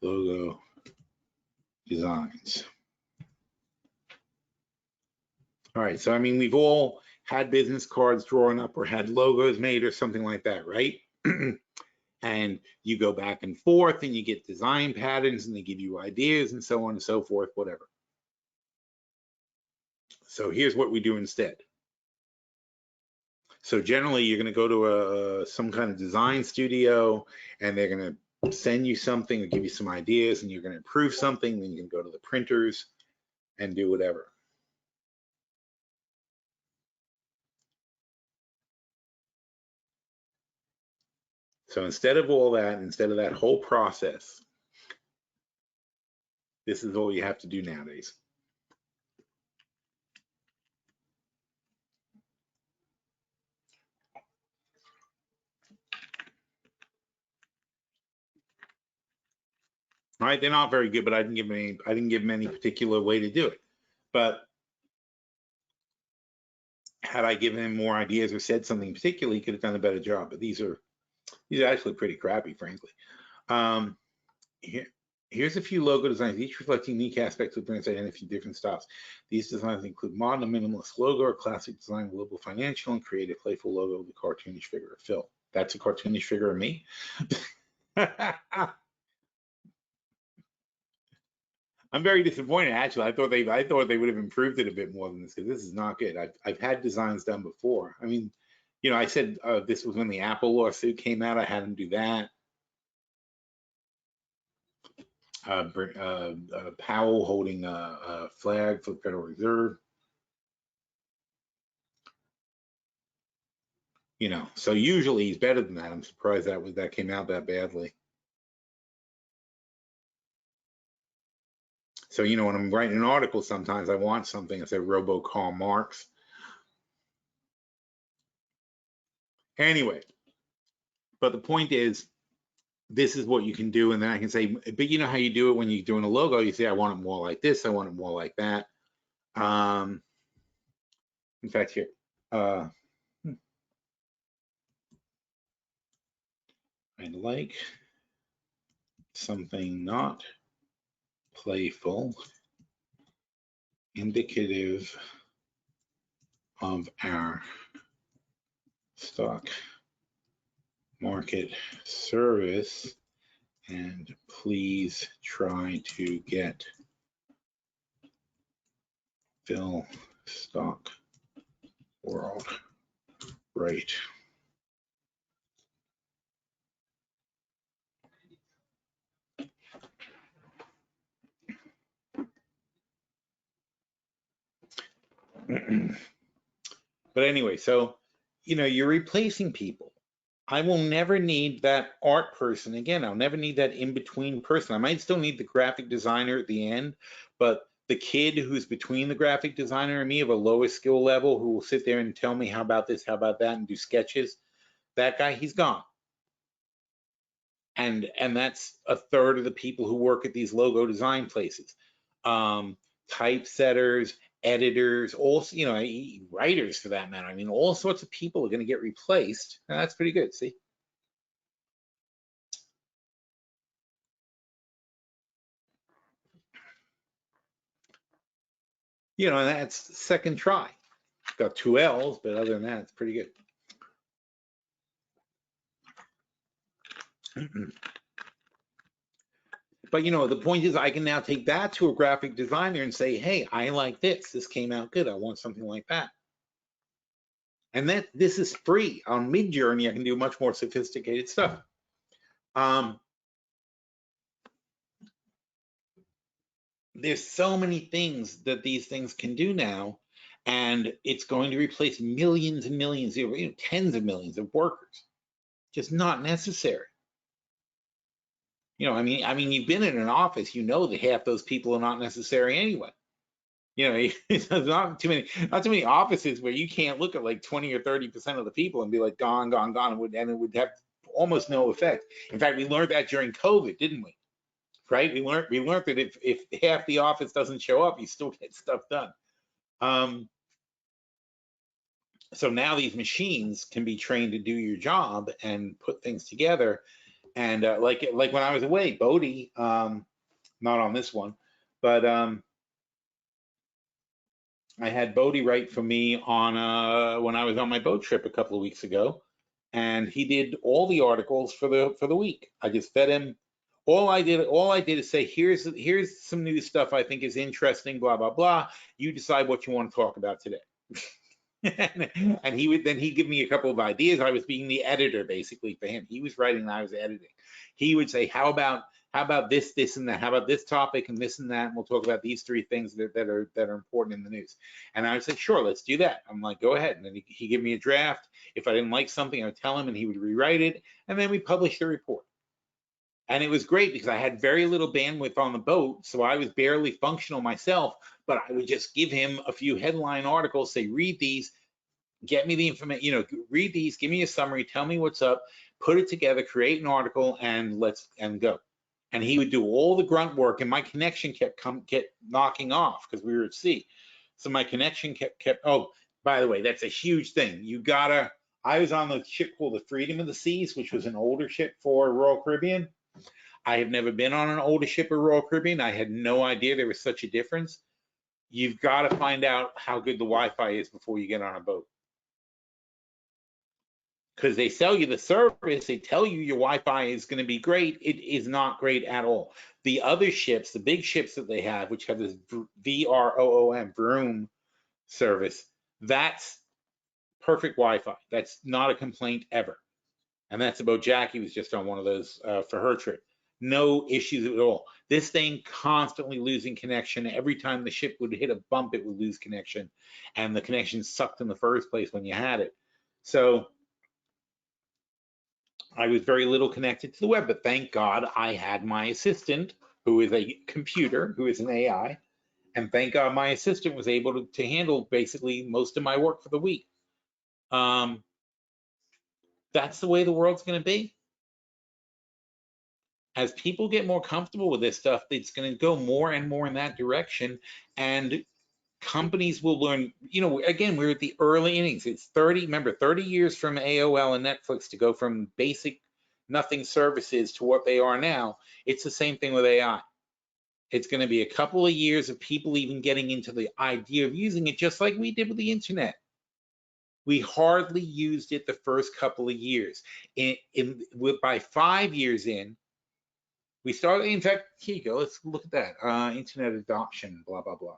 logo designs. All right, so I mean, we've all had business cards drawn up or had logos made or something like that, right? And you go back and forth and you get design patterns and they give you ideas and so on and so forth, whatever. So here's what we do instead. So generally you're going to go to some kind of design studio and they're going to send you something or give you some ideas and you're going to approve something, then you can go to the printers and do whatever. So instead of all that, instead of that whole process, this is all you have to do nowadays. All right, they're not very good, but I didn't give them any particular way to do it. But had I given him more ideas or said something particularly, he could have done a better job. But these are actually pretty crappy, frankly. Here's a few logo designs, each reflecting unique aspects of the brand's identity, a few different styles. These designs include modern and minimalist logo, a classic design, global financial, and creative, playful logo with a cartoonish figure of Phil. That's a cartoonish figure of me. I'm very disappointed, actually. I thought they would have improved it a bit more than this, because this is not good. I've had designs done before. I mean, I said this was when the Apple lawsuit came out. I had them do that. Powell holding a flag for the Federal Reserve. So usually he's better than that. I'm surprised that came out that badly. So, when I'm writing an article, sometimes I want something that says robocall Marx. Anyway, but the point is, this is what you can do, and then I can say, but you know how you do it when you're doing a logo, you say, I want it more like this, I want it more like that. In fact, here, I'd like something not playful, indicative of our stock market service, and please try to get PhilStockWorld right. But anyway, so you're replacing people. I will never need that art person again. I'll never need that in-between person. I might still need the graphic designer at the end, but the kid who's between the graphic designer and me of a lower skill level who will sit there and tell me how about this, how about that, and do sketches, that guy, he's gone. And that's a third of the people who work at these logo design places. Typesetters, editors, also, you know, writers for that matter. I mean, all sorts of people are going to get replaced. And that's pretty good. See? You know, and that's second try. Got 2 L's, but other than that, it's pretty good. But you know, the point is I can now take that to a graphic designer and say, hey, I like this. This came out good. I want something like that. And that this is free. On Midjourney, I can do much more sophisticated stuff. There's so many things that these things can do now, and it's going to replace millions and millions, you know, tens of millions of workers. Just not necessary. You know, I mean, you've been in an office, you know that half those people are not necessary anyway. You know, there's not too many offices where you can't look at like 20 or 30% of the people and be like gone, gone, gone, and it would have almost no effect. In fact, we learned that during COVID, didn't we? Right? We learned that if half the office doesn't show up, you still get stuff done. So now these machines can be trained to do your job and put things together. And like when I was away, Bodhi, not on this one, but I had Bodhi write for me on when I was on my boat trip a couple of weeks ago, and he did all the articles for the week. I just fed him. All I did is say, here's some new stuff I think is interesting, blah blah blah. You decide what you want to talk about today. And he'd give me a couple of ideas. I was being the editor basically for him. He was writing and I was editing. He would say, how about this, this, and that? How about this topic and this and that? And we'll talk about these 3 things that are important in the news. And I would say, sure, let's do that. I'm like, go ahead. And then he'd give me a draft. If I didn't like something, I would tell him and he would rewrite it. And then we published the report. And it was great because I had very little bandwidth on the boat, so I was barely functional myself, but I would just give him a few headline articles, say, read these, get me the information, you know, read these, give me a summary, tell me what's up, put it together, create an article, and let's go. And he would do all the grunt work, and my connection kept knocking off because we were at sea. So my connection kept. Oh, by the way, that's a huge thing. I was on the ship called the Freedom of the Seas, which was an older ship for Royal Caribbean. I have never been on an older ship of Royal Caribbean. I had no idea there was such a difference. You've got to find out how good the Wi-Fi is before you get on a boat. Because they sell you the service, they tell you your Wi-Fi is going to be great. It is not great at all. The other ships, the big ships that they have, which have this VROOM, Vroom service, that's perfect Wi-Fi. That's not a complaint ever. And that's about Jackie was just on one of those for her trip. No issues at all. This thing constantly losing connection. Every time the ship would hit a bump, it would lose connection. And the connection sucked in the first place when you had it. So I was very little connected to the web, but thank God I had my assistant, who is a computer, who is an AI. And thank God my assistant was able to handle basically most of my work for the week. That's the way the world's going to be. As people get more comfortable with this stuff, it's going to go more and more in that direction. And companies will learn, you know, again, we're at the early innings. It's 30 years from AOL and Netflix to go from basic nothing services to what they are now. It's the same thing with AI. It's going to be a couple of years of people even getting into the idea of using it, just like we did with the internet. We hardly used it the first couple of years. By 5 years in, we started, in fact, here you go, let's look at that. Internet adoption, blah, blah, blah.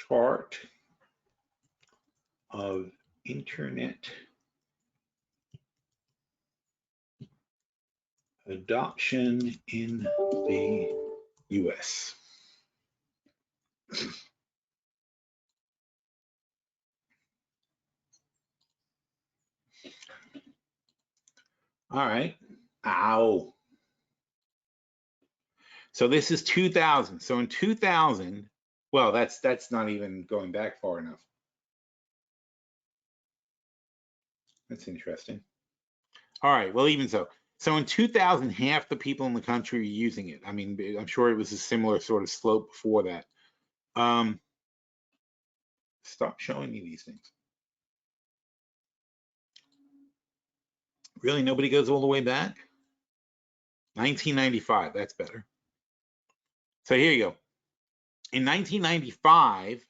Chart of internet Adoption in the US. All right. Ow. So this is 2000. So in 2000, well, that's not even going back far enough. That's interesting. All right. Well, even so. So in 2000, half the people in the country are using it. I mean, I'm sure it was a similar sort of slope before that. Stop showing me these things. Really, nobody goes all the way back? 1995, that's better. So here you go. In 1995,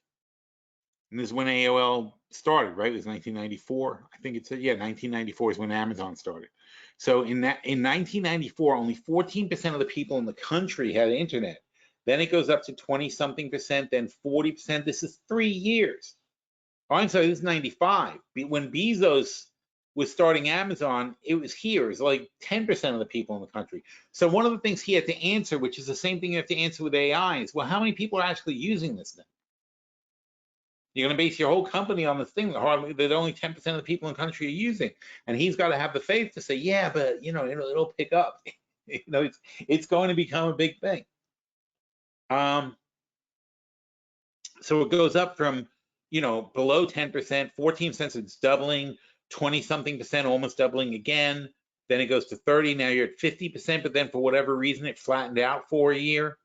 and this is when AOL started, right? It was 1994. I think it's, yeah, 1994 is when Amazon started. So in 1994, only 14% of the people in the country had internet. Then it goes up to 20-something%, then 40%. This is 3 years. Oh, I'm sorry, this is 95. When Bezos was starting Amazon, it was here. It was like 10% of the people in the country. So one of the things he had to answer, which is the same thing you have to answer with AI, is, well, how many people are actually using this thing? You're going to base your whole company on this thing that only 10% of the people in the country are using. And he's got to have the faith to say, yeah, but it'll pick up. It's going to become a big thing. So it goes up from below 10%, 14 cents, it's doubling, 20-something%, almost doubling again. Then it goes to 30. Now you're at 50%, but then for whatever reason it flattened out for a year.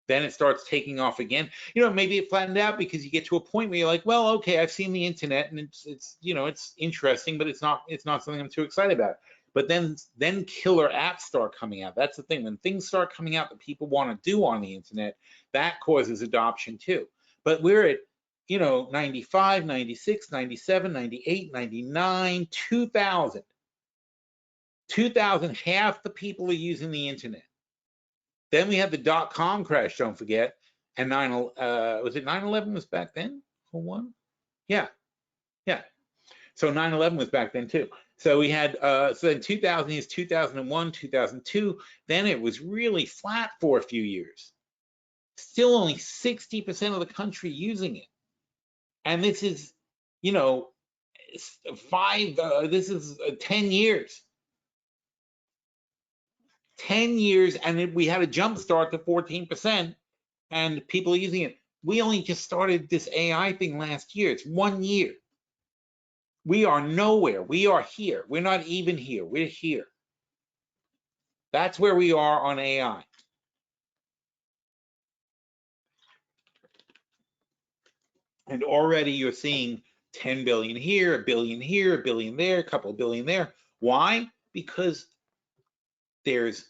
Then it starts taking off again. Maybe it flattened out because you get to a point where you're like, well, okay, I've seen the internet and it's interesting, but it's not something I'm too excited about. But then killer apps start coming out. That's the thing. When things start coming out that people want to do on the internet, that causes adoption too. But we're at 95, 96, 97, 98, 99, 2000. 2000, half the people are using the internet. Then we had the .com crash, don't forget, and was it 9/11 was back then? For one? Yeah. So 9/11 was back then too. So we had so in 2000 is 2001, 2002. Then it was really flat for a few years. Still only 60% of the country using it, and this is this is 10 years. 10 years, and we had a jump start to 14%, and people are using it. We only just started this AI thing last year. It's 1 year. We are nowhere. We are here. We're not even here. We're here. That's where we are on AI. And already you're seeing 10 billion here, a billion here, a billion there, a couple of billion there. Why? Because there's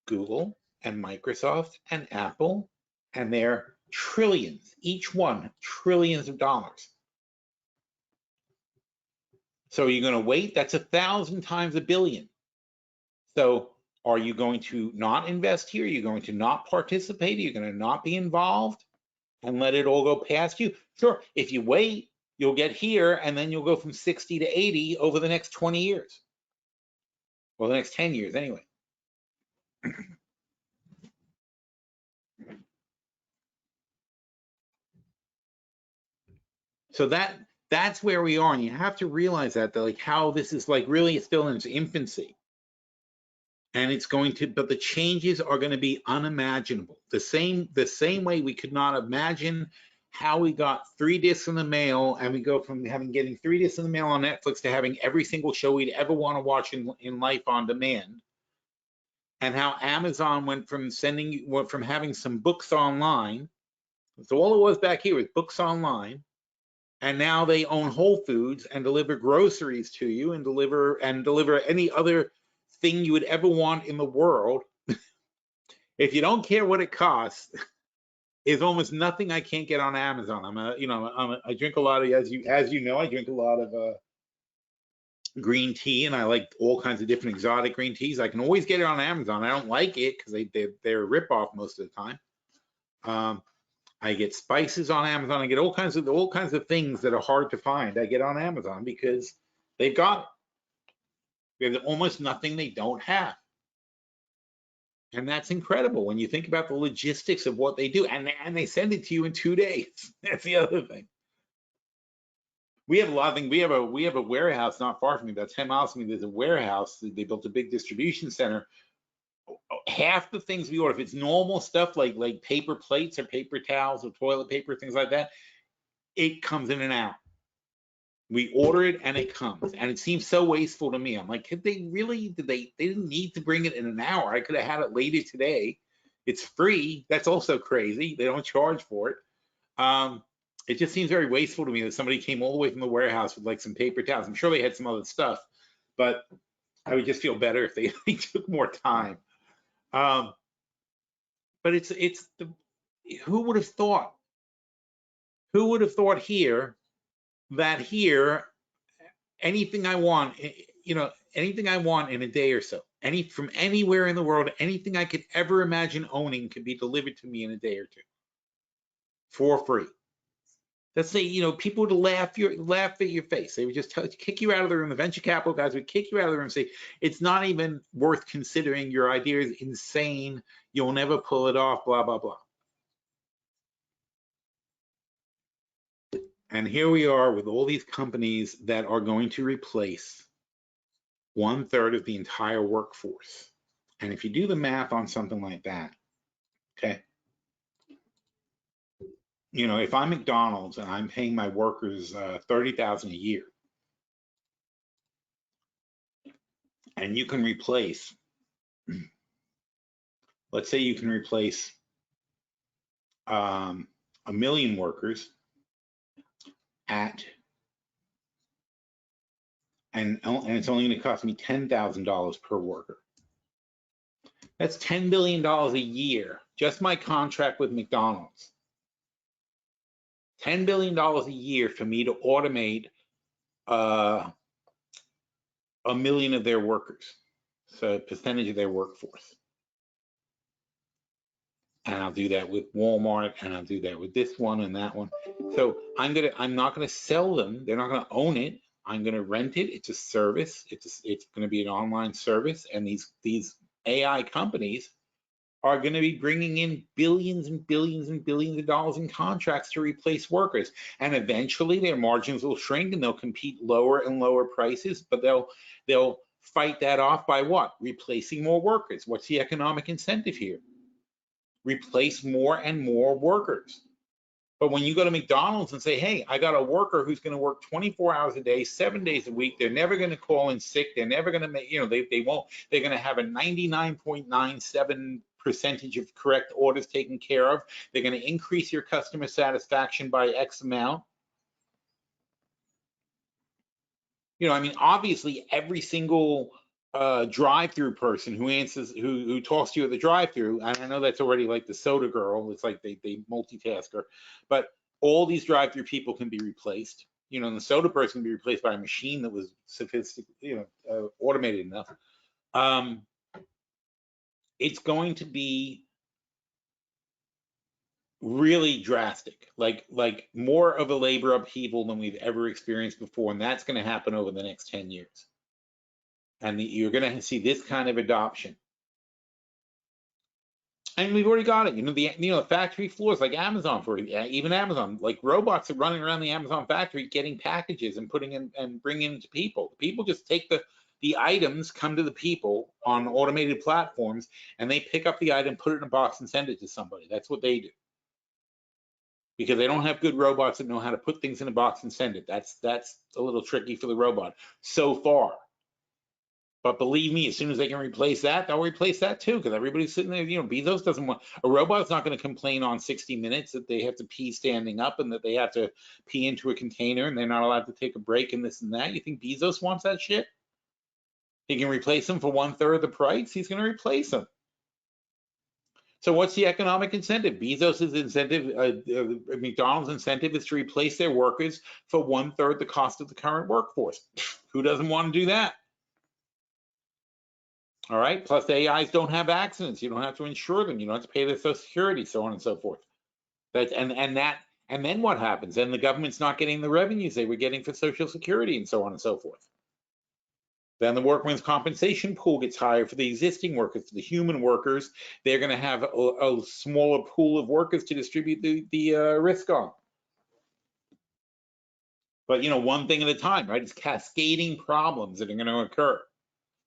Google and Microsoft and Apple, and they're trillions, each one trillions of dollars. So you're going to wait? That's 1,000 times a billion. So are you going to not invest here? Are you going to not participate? Are you going to not be involved and let it all go past you? Sure, if you wait, you'll get here, and then you'll go from 60 to 80 over the next 20 years. Well, the next 10 years anyway. So that's where we are, and you have to realize that like how this is like really still in its infancy, and it's going to, but the changes are going to be unimaginable. The same way we could not imagine how we got 3 discs in the mail, and we go from getting 3 discs in the mail on Netflix to having every single show we'd ever want to watch in life on demand, and how Amazon went from having some books online. So all it was back here was books online. And now they own Whole Foods and deliver groceries to you and deliver any other thing you would ever want in the world. If you don't care what it costs, there's almost nothing I can't get on Amazon. I drink a lot of, as you know, I drink a lot of green tea, and I like all kinds of different exotic green teas. I can always get it on Amazon. I don't like it because they're a ripoff most of the time. I get spices on Amazon. I get all kinds of things that are hard to find. I get on Amazon because they've got it. There's almost nothing they don't have. And that's incredible when you think about the logistics of what they do, and they send it to you in 2 days. That's the other thing. We have a lot of things. We have a warehouse not far from me, about 10 miles from me. There's a warehouse. They built a big distribution center. Half the things we order, if it's normal stuff like paper plates or paper towels or toilet paper, things like that, it comes in an hour. We order it and it comes, and it seems so wasteful to me. I'm like, could they really? They didn't need to bring it in an hour. I could have had it later today. It's free. That's also crazy. They don't charge for it. It just seems very wasteful to me that somebody came all the way from the warehouse with like some paper towels. I'm sure they had some other stuff, but I would just feel better if they took more time. But who would have thought? Who would have thought here that here anything I want, anything I want in a day or so, from anywhere in the world, anything I could ever imagine owning could be delivered to me in a day or two for free. Let's say, people would laugh at your face. They would just kick you out of the room. The venture capital guys would kick you out of the room and say, it's not even worth considering. Your idea is insane. You'll never pull it off, blah, blah, blah. And here we are with all these companies that are going to replace 1/3 of the entire workforce. And if you do the math on something like that, okay, if I'm McDonald's and I'm paying my workers $30,000 a year, and you can replace, let's say you can replace 1 million workers and it's only going to cost me $10,000 per worker. That's $10 billion a year, just my contract with McDonald's. $10 billion a year for me to automate 1 million of their workers, so a percentage of their workforce. And I'll do that with Walmart, and I'll do that with this one and that one. So I'm not gonna sell them. They're not gonna own it. I'm gonna rent it. It's a service. It's gonna be an online service, and these AI companies are going to be bringing in billions and billions and billions of dollars in contracts to replace workers. And eventually their margins will shrink and they'll compete lower and lower prices, but they'll fight that off by what? Replacing more workers. What's the economic incentive here? Replace more and more workers. But when you go to McDonald's and say, hey, I got a worker who's going to work 24 hours a day, 7 days a week, they're never going to call in sick, they're never going to make, they won't, they're going to have a 99.97% of correct orders taken care of, they're going to increase your customer satisfaction by X amount. Obviously every single drive-through person who talks to you at the drive-through, and I know that's already like the soda girl, it's like they multitask her, but all these drive-through people can be replaced. And the soda person can be replaced by a machine that was sophisticated, automated enough. It's going to be really drastic, like more of a labor upheaval than we've ever experienced before, and that's going to happen over the next 10 years. And you're going to see this kind of adoption. And we've already got it. The factory floors, like Amazon, even Amazon, like robots are running around the Amazon factory getting packages and putting in and bringing them to people. People just take the items, come to the people on automated platforms, and they pick up the item, put it in a box, and send it to somebody. That's what they do. Because they don't have good robots that know how to put things in a box and send it. That's a little tricky for the robot so far. But believe me, as soon as they can replace that, they'll replace that too, because everybody's sitting there, Bezos doesn't want, a robot's not going to complain on 60 Minutes that they have to pee standing up and that they have to pee into a container and they're not allowed to take a break and this and that. You think Bezos wants that shit? He can replace them for 1/3 the price? He's going to replace them. So what's the economic incentive? Bezos's incentive, McDonald's incentive is to replace their workers for 1/3 the cost of the current workforce. Who doesn't want to do that? All right. Plus, the AIs don't have accidents. You don't have to insure them. You don't have to pay their Social Security, so on and so forth. And then what happens? Then the government's not getting the revenues they were getting for Social Security, and so on and so forth. Then the workman's compensation pool gets higher for the existing workers. For the human workers, they're going to have a smaller pool of workers to distribute the risk on. But one thing at a time, right? It's cascading problems that are going to occur,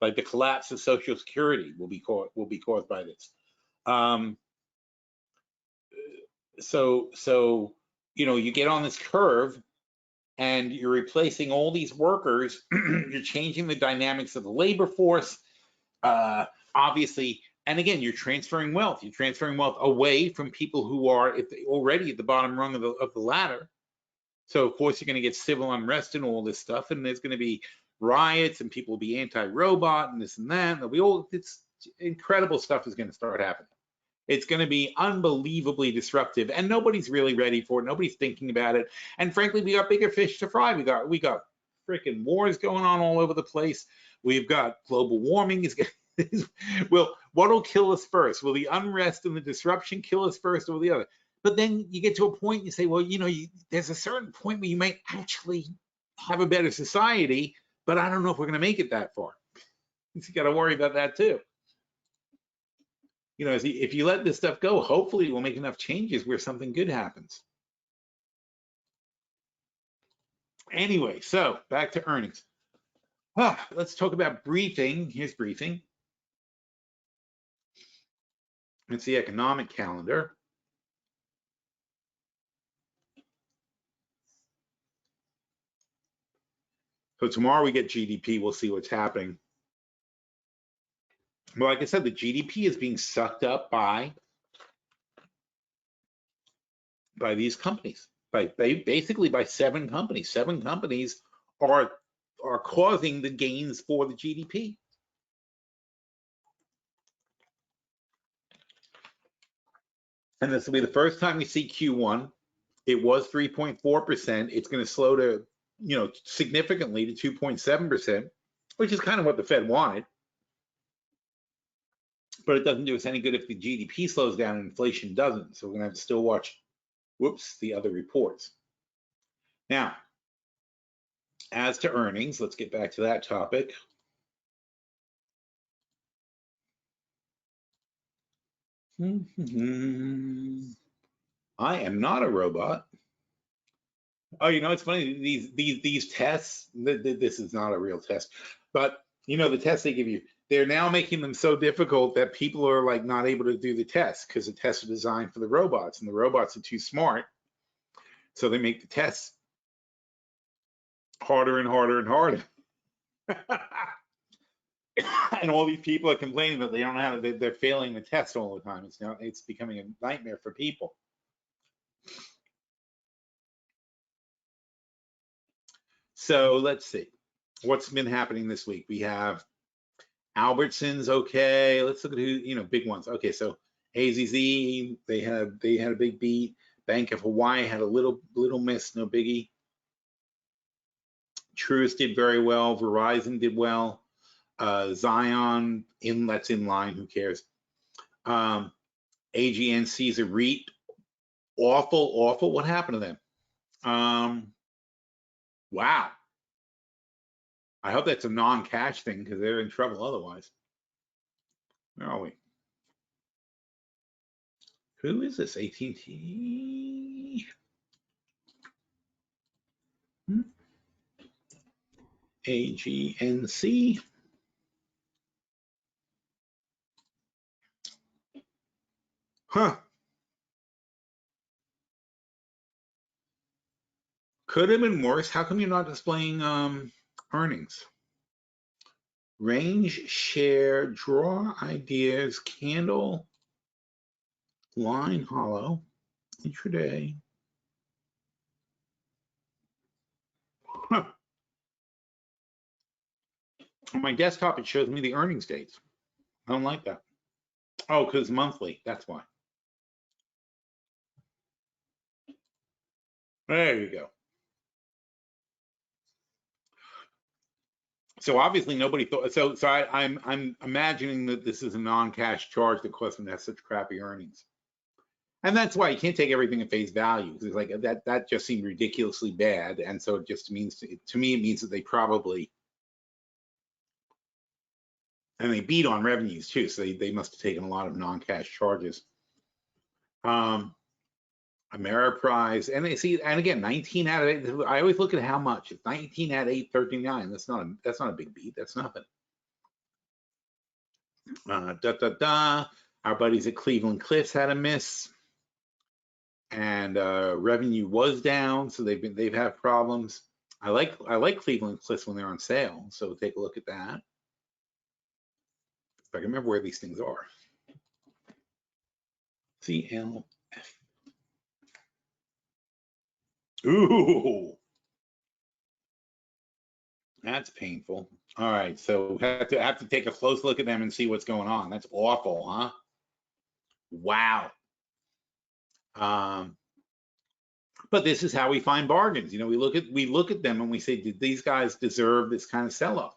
like the collapse of Social Security will be caused by this. So you get on this curve, and you're replacing all these workers. You're changing the dynamics of the labor force, obviously. And again, you're transferring wealth. You're transferring wealth away from people who are already at the bottom rung of the ladder. So of course you're going to get civil unrest and all this stuff, and there's going to be riots, and people will be anti-robot and this and that. And it's incredible stuff is going to start happening. It's going to be unbelievably disruptive, and nobody's really ready for it. Nobody's thinking about it. And frankly, we got bigger fish to fry. We got freaking wars going on all over the place. We've got global warming. Well, what'll kill us first? Will the unrest and the disruption kill us first, or the other? But then you get to a point, you say, well, there's a certain point where you might actually have a better society, but I don't know if we're going to make it that far. You got to worry about that too. If you let this stuff go, hopefully we'll make enough changes where something good happens. Anyway, so back to earnings. Let's talk about briefing. Here's briefing. It's the economic calendar. So tomorrow we get GDP. We'll see what's happening. Well, like I said, the GDP is being sucked up by these companies, basically by 7 companies. 7 companies are causing the gains for the GDP. And this will be the first time we see Q1. It was 3.4%. It's going to slow to, significantly to 2.7%, which is kind of what the Fed wanted. But it doesn't do us any good if the GDP slows down and inflation doesn't. So we're going to have to still watch, the other reports. Now, as to earnings, let's get back to that topic. I am not a robot. Oh, it's funny, these tests, this is not a real test, but the tests they give you, they're now making them so difficult that people are like not able to do the tests because the tests are designed for the robots, and the robots are too smart. So they make the tests harder and harder and harder. And all these people are complaining that they don't have, they're failing the test all the time. It's becoming a nightmare for people. So let's see what's been happening this week. We have Albertsons, okay. Let's look at who, big ones. Okay, so AZZ, they had a big beat. Bank of Hawaii had a little miss, no biggie. Truist did very well. Verizon did well. Zion, that's in line, who cares? AGNC's a REIT, awful. What happened to them? Wow. I hope that's a non-cash thing because they're in trouble otherwise. Where are we? Who is this? AT&T? AGNC. Huh. Could have been worse. How come you're not displaying earnings? Range, share, draw ideas, candle, line, hollow, intraday. Huh. On my desktop, it shows me the earnings dates. I don't like that. Oh, because monthly, that's why. There you go. So obviously nobody thought, so I'm imagining that this is a non-cash charge that caused them to have such crappy earnings. And that's why you can't take everything at face value, because it's like that just seemed ridiculously bad. And so it just means, to me, it means that they probably And they beat on revenues too, so they must have taken a lot of non-cash charges. Ameriprise, and they see, and again, 19 out of 8. I always look at how much. It's 19 out of 839. That's not a big beat. That's nothing. Our buddies at Cleveland Cliffs had a miss, and revenue was down, so they've had problems. I like Cleveland Cliffs when they're on sale, so take a look at that. If I can remember where these things are. CLF. Ooh, that's painful. All right, so have to take a close look at them and see what's going on. That's awful, huh? Wow. But this is how we find bargains. You know, we look at them and we say, did these guys deserve this kind of sell-off?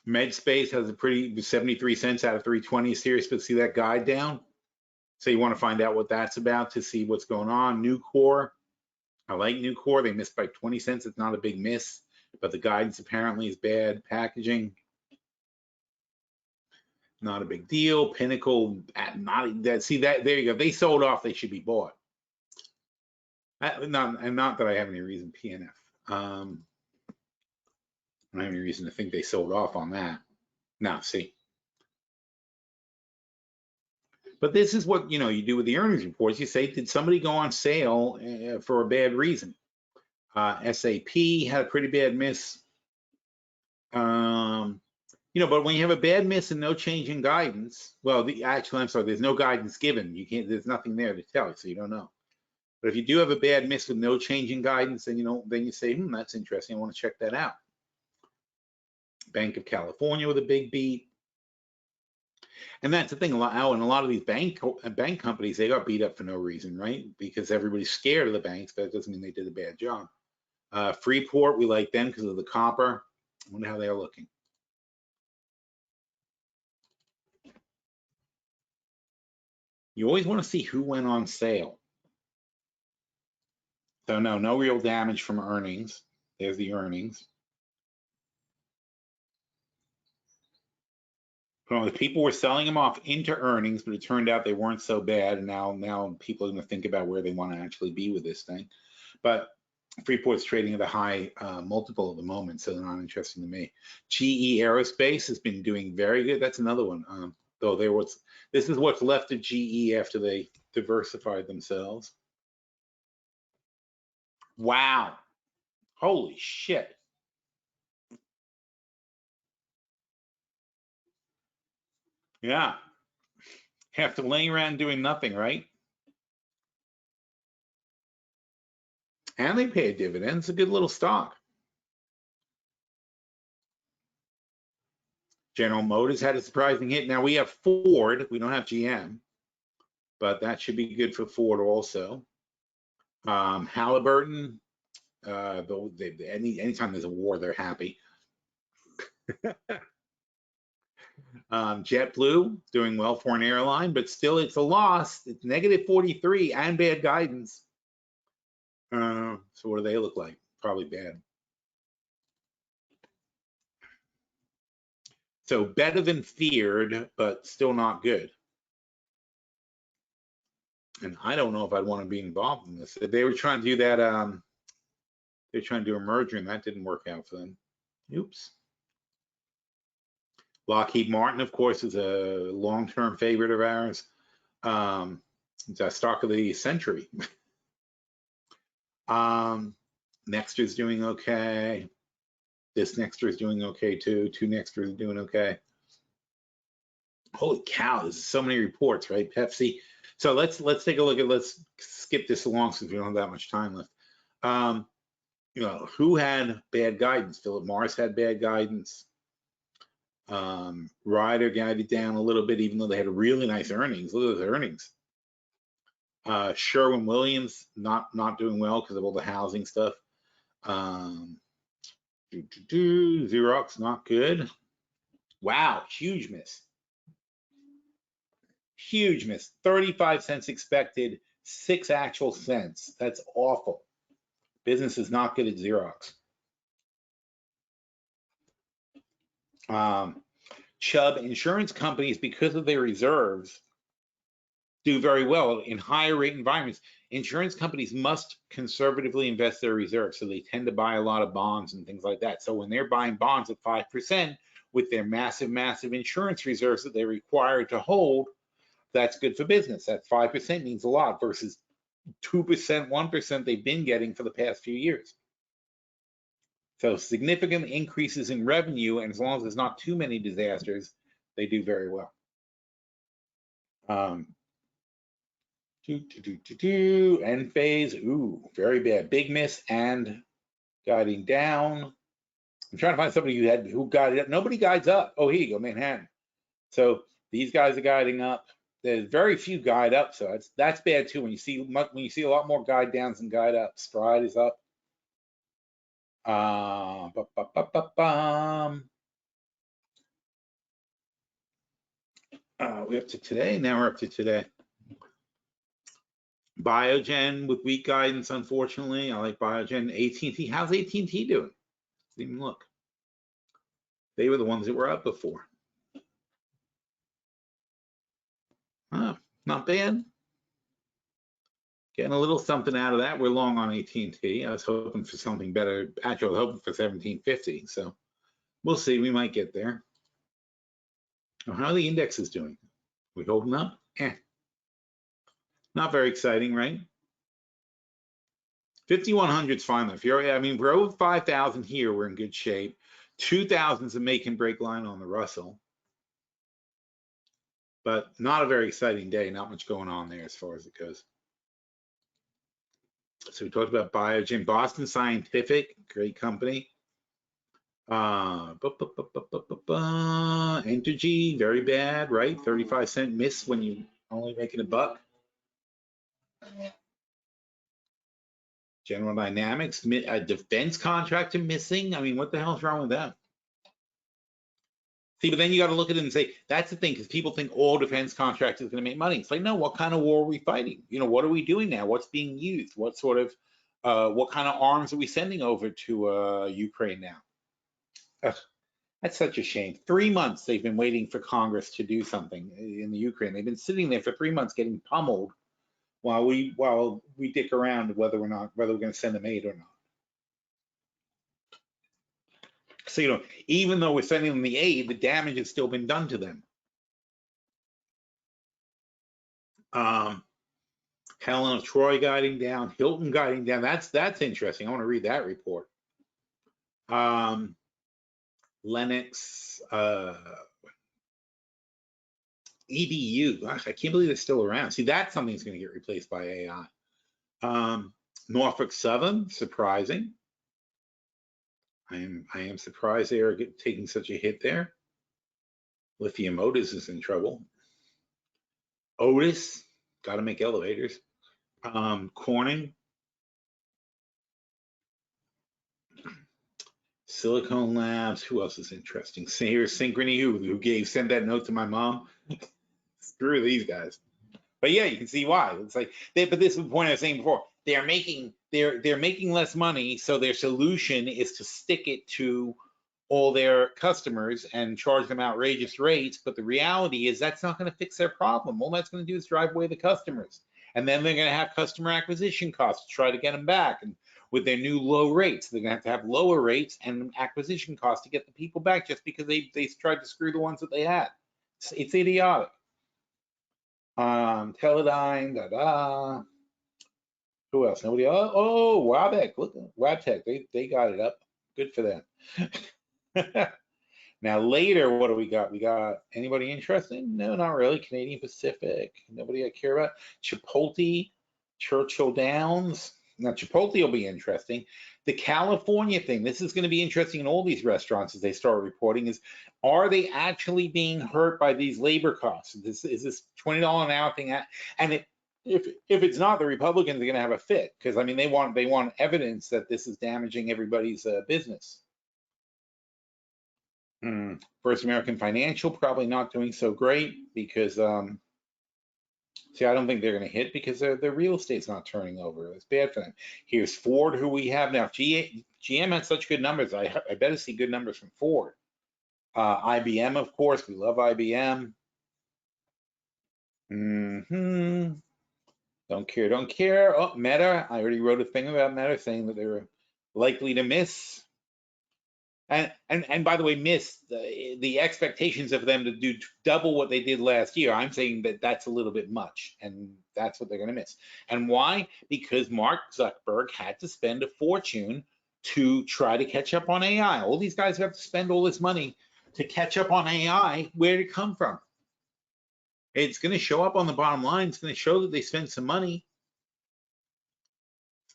MedSpace has a pretty 73 cents out of 320 series, but see that guide down? So you want to find out what that's about to see what's going on. Nucor, I like Nucor. They missed by 20 cents. It's not a big miss, but the guidance apparently is bad. Packaging, not a big deal. Pinnacle, not that. See that? There you go. They sold off. They should be bought. Not that I have any reason. PNF. I don't have any reason to think they sold off on that. Now, see. But this is what you do with the earnings reports. You say, did somebody go on sale for a bad reason? SAP had a pretty bad miss. But when you have a bad miss and no change in guidance, well, actually, I'm sorry, there's no guidance given. You can't. There's nothing there to tell you, so you don't know. But if you do have a bad miss with no change in guidance, then you say, that's interesting. I want to check that out. Bank of California with a big beat. And that's the thing, and a lot of these bank companies, they got beat up for no reason, right? Because everybody's scared of the banks, but that doesn't mean they did a bad job. Freeport, we like them because of the copper. I wonder how they're looking. You always want to see who went on sale. So no real damage from earnings. There's the earnings. Well, the people were selling them off into earnings, but it turned out they weren't so bad. And now people are going to think about where they want to actually be with this thing. But Freeport's trading at a high multiple at the moment, so they're not interesting to me. GE Aerospace has been doing very good. That's another one. Though this is what's left of GE after they diversified themselves. Wow. Holy shit. Yeah. Have to lay around doing nothing, right? And they pay a dividend. It's a good little stock. General Motors had a surprising hit. Now we have Ford. We don't have GM, but that should be good for Ford also. Halliburton, though anytime there's a war, they're happy. JetBlue doing well for an airline, but still it's a loss. It's negative 43 and bad guidance. So what do they look like? Probably bad. So better than feared, but still not good. And I don't know if I'd want to be involved in this. They were trying to do that. They're trying to do a merger, and that didn't work out for them. Oops. Lockheed Martin, of course, is a long-term favorite of ours. It's a stock of the century. Nexter's doing okay. This Nexter is doing okay too. Two Nexters are doing okay. Holy cow, there's so many reports, right? Pepsi. So let's take a look at, let's skip this along since we don't have that much time left. Who had bad guidance? Philip Morris had bad guidance. Ryder guided down a little bit, even though they had really nice earnings. Look at those earnings. Sherwin-Williams not doing well because of all the housing stuff. Xerox not good. Wow, huge miss. Huge miss. 35 cents expected, 6 actual cents. That's awful. Business is not good at Xerox. Chubb, insurance companies, because of their reserves, do very well in higher rate environments. Insurance companies must conservatively invest their reserves, so they tend to buy a lot of bonds and things like that. So when they're buying bonds at 5% with their massive insurance reserves that they're required to hold, that's good for business. That 5% means a lot versus 2%, 1% they've been getting for the past few years. So significant increases in revenue, and as long as there's not too many disasters, they do very well. End phase, ooh, very bad. Big miss and guiding down. I'm trying to find somebody who guided up. Nobody guides up. Oh, here you go, Manhattan. So these guys are guiding up. There's very few guide up, so that's bad too. When you see a lot more guide downs than guide up. Stride is up. We're up to today. Now we're up to today. Biogen with weak guidance, unfortunately. I like Biogen. AT&T, how's AT&T doing? Didn't even look. They were the ones that were up before. Oh, not bad. Getting a little something out of that. We're long on AT&T. I was hoping for something better. Actually, I was hoping for 1750. So we'll see. We might get there. How are the indexes doing? We holding up? Not very exciting, right? 5100 is fine. If you're, I mean, we're over 5,000 here. We're in good shape. 2,000 is a make and break line on the Russell, but not a very exciting day. Not much going on there as far as it goes. So we talked about Biogen, Boston Scientific, great company. Entergy, very bad, right? 35-cent miss when you only making a buck. General Dynamics, a defense contractor missing. I mean, what the hell's wrong with that? See, but then you got to look at it and say, that's the thing, because people think all defense contractors are going to make money. It's like, no, what kind of war are we fighting? You know, what are we doing now? What's being used? What sort of, what kind of arms are we sending over to Ukraine now? Ugh, that's such a shame. 3 months they've been waiting for Congress to do something in the Ukraine. They've been sitting there for 3 months getting pummeled while we dick around whether we're going to send them aid or not. So, you know, even though we're sending them the aid, the damage has still been done to them. Helen of Troy guiding down, Hilton guiding down. That's interesting. I want to read that report. Lennox, EDU. Gosh, I can't believe they're still around. See, that's something that's going to get replaced by AI. Norfolk Southern, surprising. I am surprised they are taking such a hit there. Lithium Motors is in trouble. Otis, got to make elevators. Corning. Silicon Labs, who else is interesting? Here's Synchrony, who sent that note to my mom. Screw these guys. But yeah, you can see why. It's like, but this is the point I was saying before. They're making less money, so their solution is to stick it to all their customers and charge them outrageous rates. But the reality is that's not going to fix their problem. All that's going to do is drive away the customers, and then they're going to have customer acquisition costs to try to get them back. And with their new low rates, they're going to have lower rates and acquisition costs to get the people back just because they tried to screw the ones that they had. It's idiotic. Teledyne, Who else? Nobody else? Oh, Wabtec. Look, Wabtec. They got it up. Good for them. Now later, what do we got? We got anybody interesting? No, not really. Canadian Pacific. Nobody I care about. Chipotle, Churchill Downs. Now Chipotle will be interesting. The California thing. This is going to be interesting in all these restaurants as they start reporting. Is are they actually being hurt by these labor costs? Is this $20 an hour thing? And if it's not, the Republicans are going to have a fit, because I mean they want evidence that this is damaging everybody's business. First American Financial probably not doing so great because see, I don't think they're going to hit because their real estate's not turning over. It's bad for them. Here's Ford, who we have now. GM had such good numbers. I better see good numbers from Ford. IBM, of course, we love IBM. Don't care, don't care. Oh, Meta, I already wrote a thing about Meta saying that they were likely to miss. And by the way, miss the expectations of them to do double what they did last year. I'm saying that that's a little bit much, and that's what they're going to miss. And why? Because Mark Zuckerberg had to spend a fortune to try to catch up on AI. All these guys have to spend all this money to catch up on AI. Where did it come from? It's going to show up on the bottom line. It's going to show that they spent some money.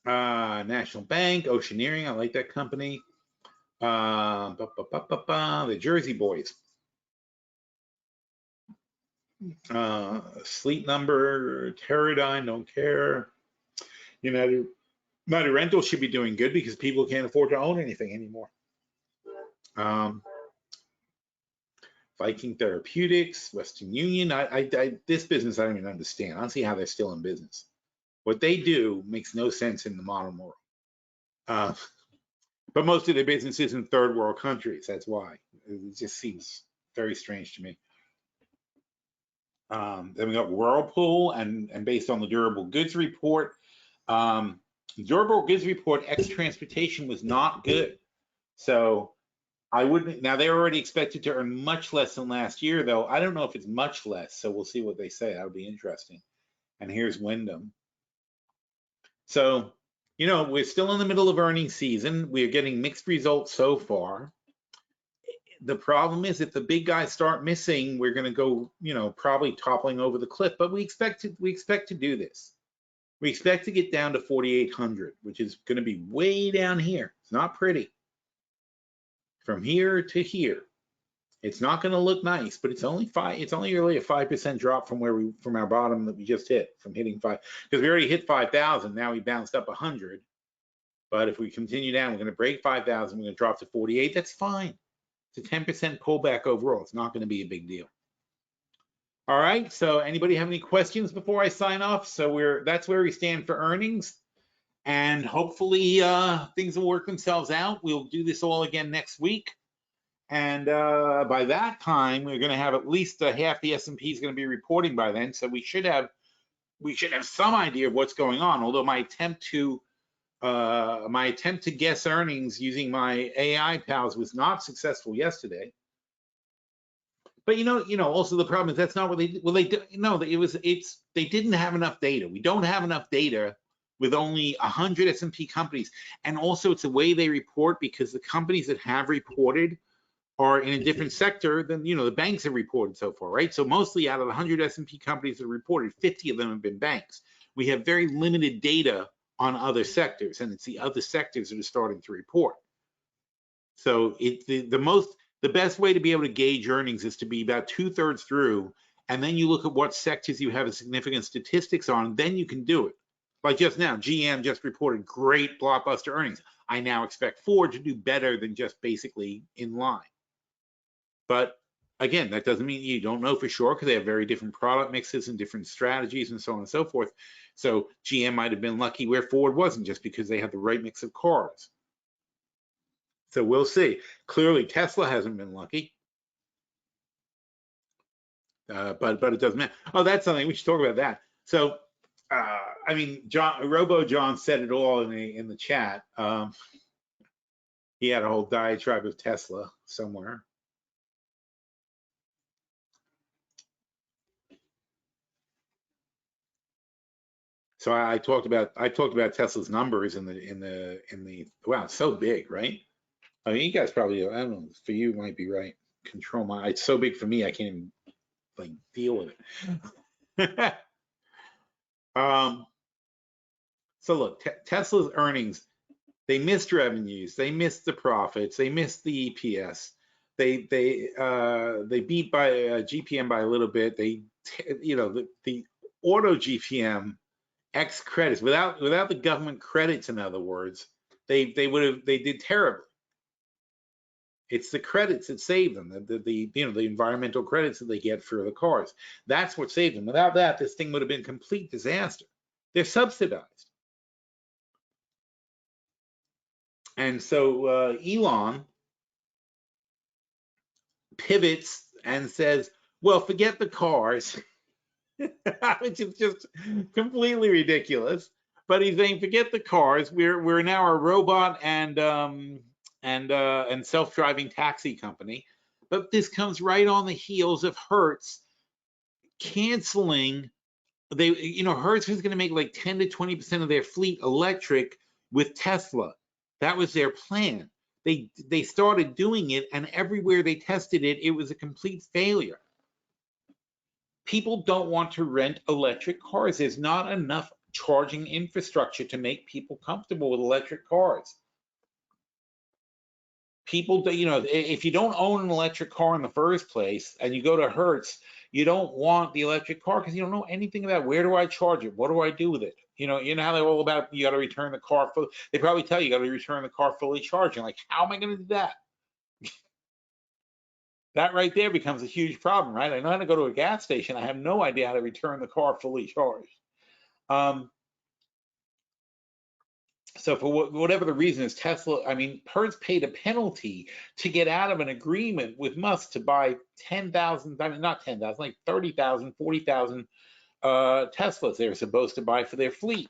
National Bank, Oceaneering, I like that company. The Jersey Boys. Sleep Number, Teradyne, don't care. United Rental should be doing good because people can't afford to own anything anymore. Viking Therapeutics, Western Union. This business I don't even understand. I don't see how they're still in business. What they do makes no sense in the modern world. But most of their business is in third world countries. That's why. It just seems very strange to me. Then we got Whirlpool, and based on the durable goods report, durable goods report ex transportation was not good. So I wouldn't. Now they're already expected to earn much less than last year, though. I don't know if it's much less. So we'll see what they say. That'll be interesting. And here's Wyndham. So, you know, we're still in the middle of earnings season. We're getting mixed results so far. The problem is if the big guys start missing, we're going to go, you know, probably toppling over the cliff. But we expect to do this. We expect to get down to 4,800, which is going to be way down here. It's not pretty. From here to here, it's not going to look nice, but it's only really a 5% drop from our bottom that we just hit, from hitting 5, because we already hit 5,000. Now we bounced up 100. But if we continue down, we're going to break 5,000. We're going to drop to 48. That's fine. It's a 10% pullback overall. It's not going to be a big deal. All right. So anybody have any questions before I sign off? So that's where we stand for earnings, and hopefully things will work themselves out. We'll do this all again next week, and by that time we're going to have at least half the S&P is going to be reporting by then. So we should have some idea of what's going on. Although my attempt to guess earnings using my AI pals was not successful yesterday. But also the problem is that's not what they did. Well, they didn't have enough data. We don't have enough data with only 100 S&P companies, and also it's the way they report, because the companies that have reported are in a different sector than the banks have reported so far, right? So mostly out of the 100 S&P companies that have reported, 50 of them have been banks. We have very limited data on other sectors, and it's the other sectors that are starting to report. So the best way to be able to gauge earnings is to be about 2/3 through, and then you look at what sectors you have a significant statistics on, then you can do it. Like just now, GM just reported great blockbuster earnings. I now expect Ford to do better than just basically in line. But again, that doesn't mean you don't know for sure, because they have very different product mixes and different strategies and so on and so forth. So GM might have been lucky where Ford wasn't, just because they have the right mix of cars. So we'll see. Clearly, Tesla hasn't been lucky, but it doesn't matter. Oh, that's something we should talk about that. So, I mean, John said it all in the chat. He had a whole diatribe of Tesla somewhere. So I talked about Tesla's numbers in the wow, it's so big, right? I mean, you guys probably, I don't know, for you might be right. Control my, it's so big for me, I can't even like deal with it. So look, Tesla's earnings, they missed revenues, they missed the profits, they missed the EPS. They beat by GPM by a little bit. The auto GPM X credits, without the government credits, in other words, they did terribly. It's the credits that save them, the environmental credits that they get for the cars. That's what saved them. Without that, this thing would have been a complete disaster. They're subsidized. And so Elon pivots and says, well, forget the cars, which is just completely ridiculous. But he's saying, forget the cars. We're now a robot and self-driving taxi company. But this comes right on the heels of Hertz canceling. Hertz was going to make like 10 to 20% of their fleet electric with Tesla. That was their plan. They started doing it, and everywhere they tested it, it was a complete failure. People don't want to rent electric cars. There's not enough charging infrastructure to make people comfortable with electric cars. People, if you don't own an electric car in the first place and you go to Hertz, you don't want the electric car because you don't know anything about where do I charge it? What do I do with it? You know how they're all about, you got to return the car full. They probably tell you got to return the car fully charged. You're like, how am I going to do that? That right there becomes a huge problem, right? I know how to go to a gas station. I have no idea how to return the car fully charged. So for whatever the reason is, Hertz paid a penalty to get out of an agreement with Musk to buy 10,000, not 10,000, like 30,000, 40,000 Teslas they were supposed to buy for their fleet.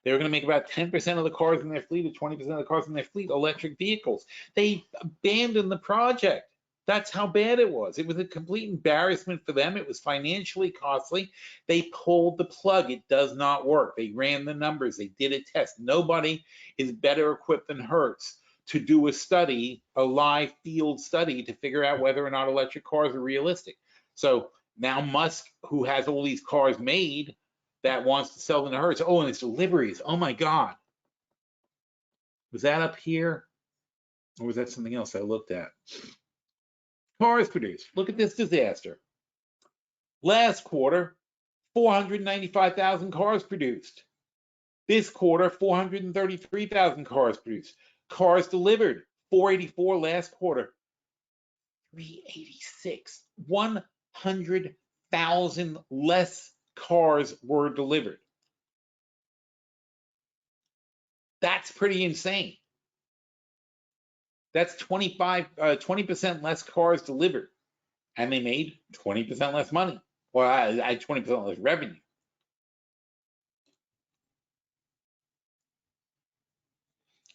They were going to make about 10% of the cars in their fleet or 20% of the cars in their fleet electric vehicles. They abandoned the project. That's how bad it was. It was a complete embarrassment for them. It was financially costly. They pulled the plug. It does not work. They ran the numbers. They did a test. Nobody is better equipped than Hertz to do a study, a live field study, to figure out whether or not electric cars are realistic. So now Musk, who has all these cars made, that wants to sell them to Hertz. Oh, and it's deliveries. Oh my God. Was that up here? Or was that something else I looked at? Cars produced. Look at this disaster. Last quarter, 495,000 cars produced. This quarter, 433,000 cars produced. Cars delivered, 484 last quarter. 386. 100,000 less cars were delivered. That's pretty insane. That's 20% less cars delivered, and they made 20% less money. Well, I had 20% less revenue.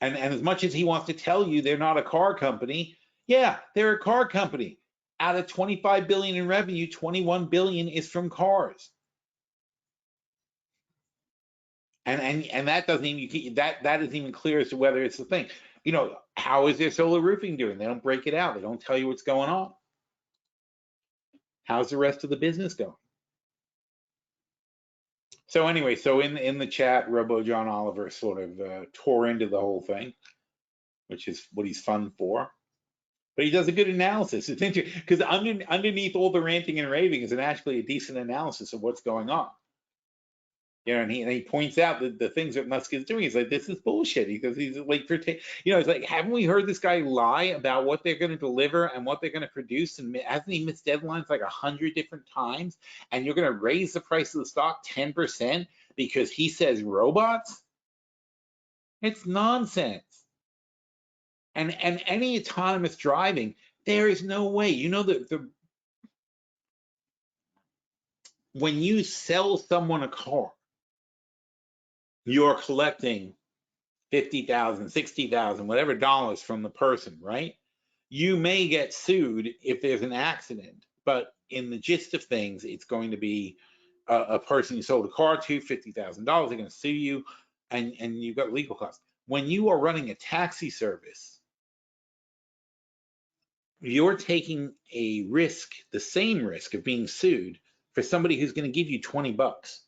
And as much as he wants to tell you they're not a car company, yeah, they're a car company. Out of 25 billion in revenue, 21 billion is from cars. And that doesn't even that isn't even clear as to whether it's the thing. How is their solar roofing doing? They don't break it out. They don't tell you what's going on. How's the rest of the business going? So anyway, so in the chat, Robo John Oliver sort of tore into the whole thing, which is what he's fun for. But he does a good analysis. It's interesting because underneath all the ranting and raving is actually a decent analysis of what's going on. And he points out the things that Musk is doing. He's like, this is bullshit. He goes, he's like, he's like, haven't we heard this guy lie about what they're going to deliver and what they're going to produce? And hasn't he missed deadlines like 100 different times? And you're going to raise the price of the stock 10% because he says robots? It's nonsense. And any autonomous driving, there is no way. When you sell someone a car, you're collecting 50,000, 60,000, whatever dollars from the person, right? You may get sued if there's an accident, but in the gist of things, it's going to be a person you sold a car to, $50,000. They're going to sue you, and you've got legal costs. When you are running a taxi service, you're taking a risk, the same risk of being sued for somebody who's going to give you 20 bucks.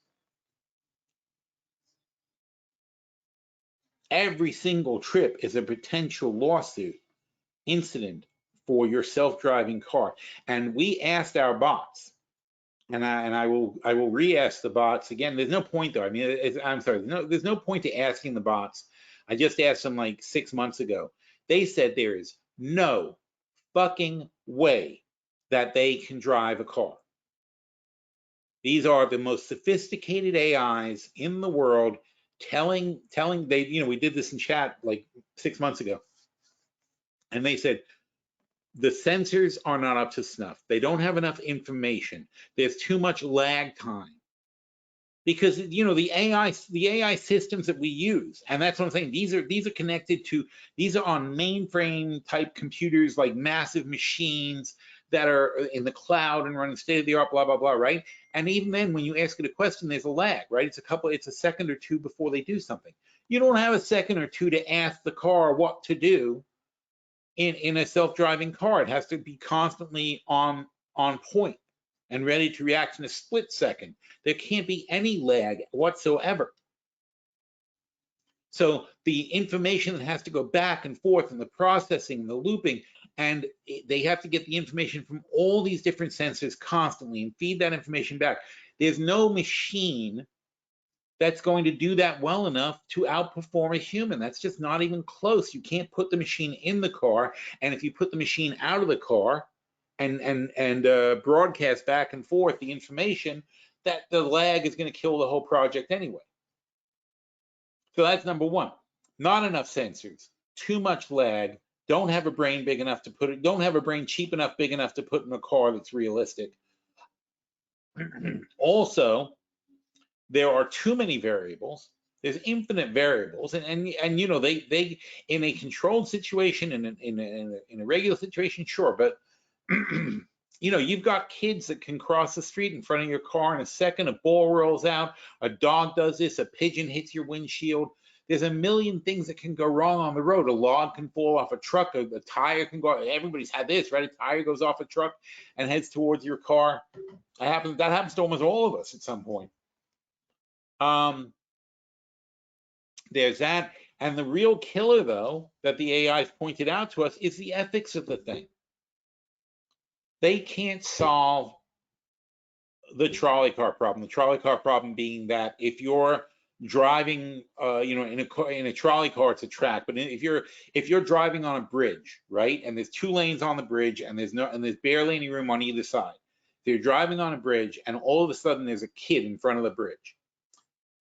Every single trip is a potential lawsuit incident for your self-driving car. And we asked our bots, and I will re-ask the bots again. There's no point though. I mean, I'm sorry. There's no point to asking the bots. I just asked them like 6 months ago. They said there is no fucking way that they can drive a car. These are the most sophisticated AIs in the world telling they, we did this in chat like 6 months ago. And they said, the sensors are not up to snuff. They don't have enough information. There's too much lag time. Because the AI systems that we use, and that's what I'm saying, these are connected to, these are on mainframe type computers, like massive machines that are in the cloud and running state of the art, blah blah blah, right? And even then, when you ask it a question, there's a lag, right? It's a second or two before they do something. You don't have a second or two to ask the car what to do in a self-driving car. It has to be constantly on point and ready to react in a split second. There can't be any lag whatsoever. So the information that has to go back and forth, and the processing, the looping, and they have to get the information from all these different sensors constantly and feed that information back. There's no machine that's going to do that well enough to outperform a human. That's just not even close. You can't put the machine in the car, and if you put the machine out of the car and broadcast back and forth the information, that the lag is going to kill the whole project anyway. So that's number one. Not enough sensors, too much lag, don't have a brain big enough to put it, don't have a brain cheap enough, big enough to put in a car that's realistic. Also, there are too many variables. There's infinite variables, and they in a controlled situation, in a regular situation, sure, but you've got kids that can cross the street in front of your car in a second. A ball rolls out, a dog does this, a pigeon hits your windshield. There's a million things that can go wrong on the road. A log can fall off a truck, a tire can go. Everybody's had this, right? A tire goes off a truck and heads towards your car. That happens to almost all of us at some point. There's that. And the real killer, though, that the AI's pointed out to us is the ethics of the thing. They can't solve the trolley car problem. The trolley car problem being that if you're driving, in a trolley car, it's a track. But if you're driving on a bridge, right, and there's two lanes on the bridge, and there's barely any room on either side. So you're driving on a bridge, and all of a sudden there's a kid in front of the bridge.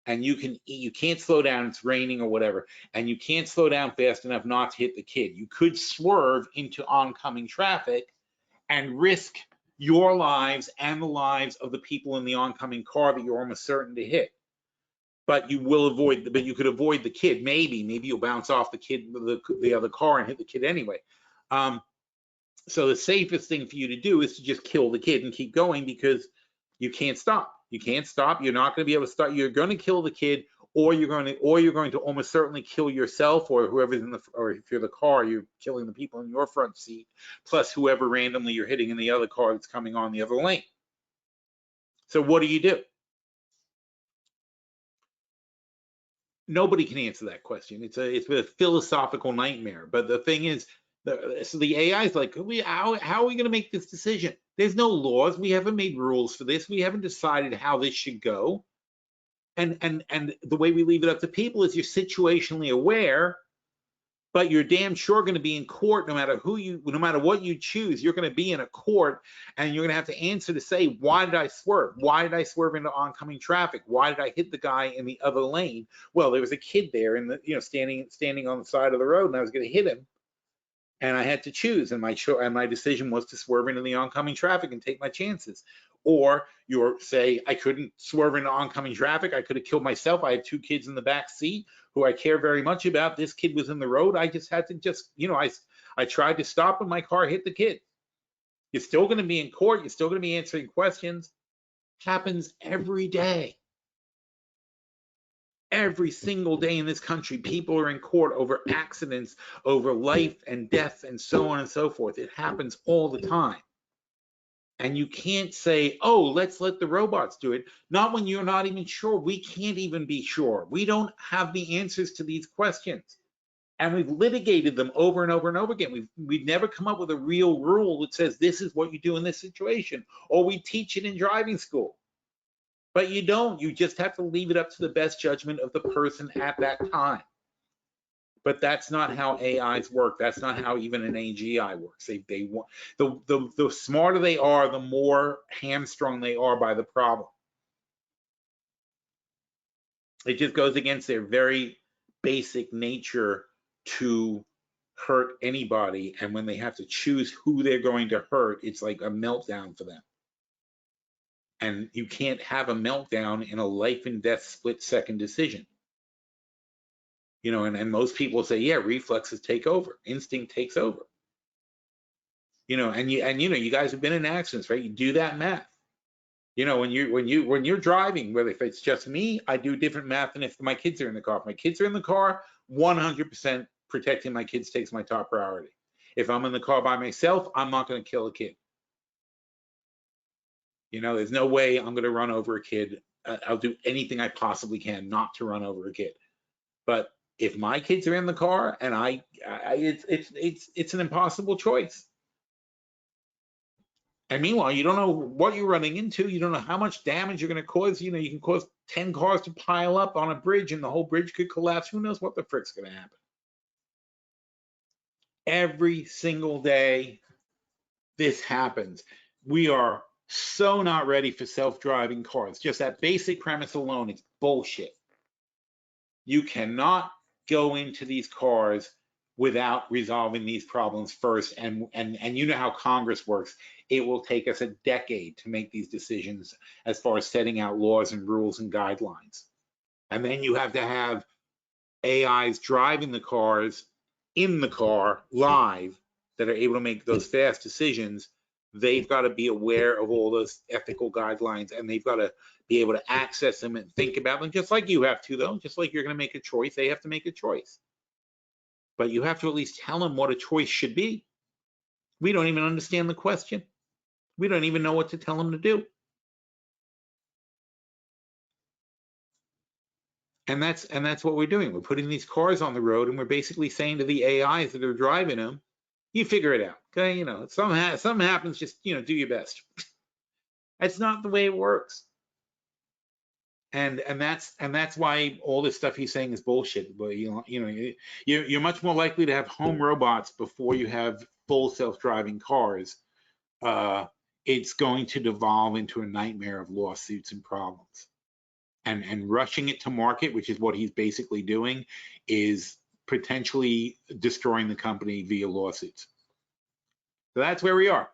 And you can't slow down, it's raining or whatever, and you can't slow down fast enough not to hit the kid. You could swerve into oncoming traffic and risk your lives and the lives of the people in the oncoming car that you're almost certain to hit. But you could avoid the kid. Maybe you'll bounce off the kid, the other car, and hit the kid anyway. So the safest thing for you to do is to just kill the kid and keep going, because you can't stop. You can't stop. You're not going to be able to stop. You're going to kill the kid, or you're going to almost certainly kill yourself, or whoever's or if you're the car, you're killing the people in your front seat, plus whoever randomly you're hitting in the other car that's coming on the other lane. So what do? Nobody can answer that question. It's a philosophical nightmare. But the thing is, so the AI is like, how are we going to make this decision? There's no laws. We haven't made rules for this. We haven't decided how this should go. And the way we leave it up to people is you're situationally aware, but you're damn sure going to be in court no matter what you choose. You're going to be in a court, and you're going to have to answer to say, why did I swerve? Why did I swerve into oncoming traffic? Why did I hit the guy in the other lane? Well, there was a kid there standing on the side of the road, and I was going to hit him. And I had to choose, and my decision was to swerve into the oncoming traffic and take my chances. Or you say, I couldn't swerve into oncoming traffic. I could have killed myself. I had two kids in the back seat who I care very much about. This kid was in the road. I just had to I tried to stop, and my car hit the kid. You're still going to be in court. You're still going to be answering questions. Happens every day. Every single day in this country, people are in court over accidents, over life and death, and so on and so forth. It happens all the time. And you can't say, oh, let's let the robots do it. Not when you're not even sure. We can't even be sure. We don't have the answers to these questions. And we've litigated them over and over and over again. We've never come up with a real rule that says this is what you do in this situation, or we teach it in driving school. But you don't. You just have to leave it up to the best judgment of the person at that time. But that's not how AIs work. That's not how even an AGI works. They want the smarter they are, the more hamstrung they are by the problem. It just goes against their very basic nature to hurt anybody, and when they have to choose who they're going to hurt, it's like a meltdown for them. And you can't have a meltdown in a life and death split-second decision. You know, and most people say, yeah, reflexes take over, instinct takes over. You know, and you know, you guys have been in accidents, right? You do that math. You know, when you're driving, whether if it's just me, I do different math than if my kids are in the car. If my kids are in the car, 100% protecting my kids takes my top priority. If I'm in the car by myself, I'm not going to kill a kid. You know, there's no way I'm going to run over a kid. I'll do anything I possibly can not to run over a kid. But if my kids are in the car and it's an impossible choice. And meanwhile, you don't know what you're running into. You don't know how much damage you're going to cause. You know, you can cause 10 cars to pile up on a bridge and the whole bridge could collapse. Who knows what the frick's going to happen? Every single day, this happens. We are so not ready for self-driving cars. Just that basic premise alone is bullshit. You cannot go into these cars without resolving these problems first. And you know how Congress works. It will take us a decade to make these decisions as far as setting out laws and rules and guidelines. And then you have to have AIs driving the cars in the car live that are able to make those fast decisions. They've got to be aware of all those ethical guidelines, and they've got to be able to access them and think about them, just like you have to, though. Just like you're going to make a choice, they have to make a choice. But you have to at least tell them what a choice should be. We don't even understand the question. We don't even know what to tell them to do. And that's what we're doing. We're putting these cars on the road, and we're basically saying to the AIs that are driving them, you figure it out, okay? You know, if something happens, just, you know, do your best. That's not the way it works. And that's why all this stuff he's saying is bullshit. But you're much more likely to have home robots before you have full self-driving cars. It's going to devolve into a nightmare of lawsuits and problems. And rushing it to market, which is what he's basically doing, is potentially destroying the company via lawsuits. So that's where we are.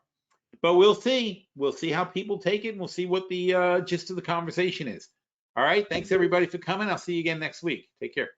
But we'll see. We'll see how people take it, and we'll see what the gist of the conversation is. All right. Thanks, everybody, for coming. I'll see you again next week. Take care.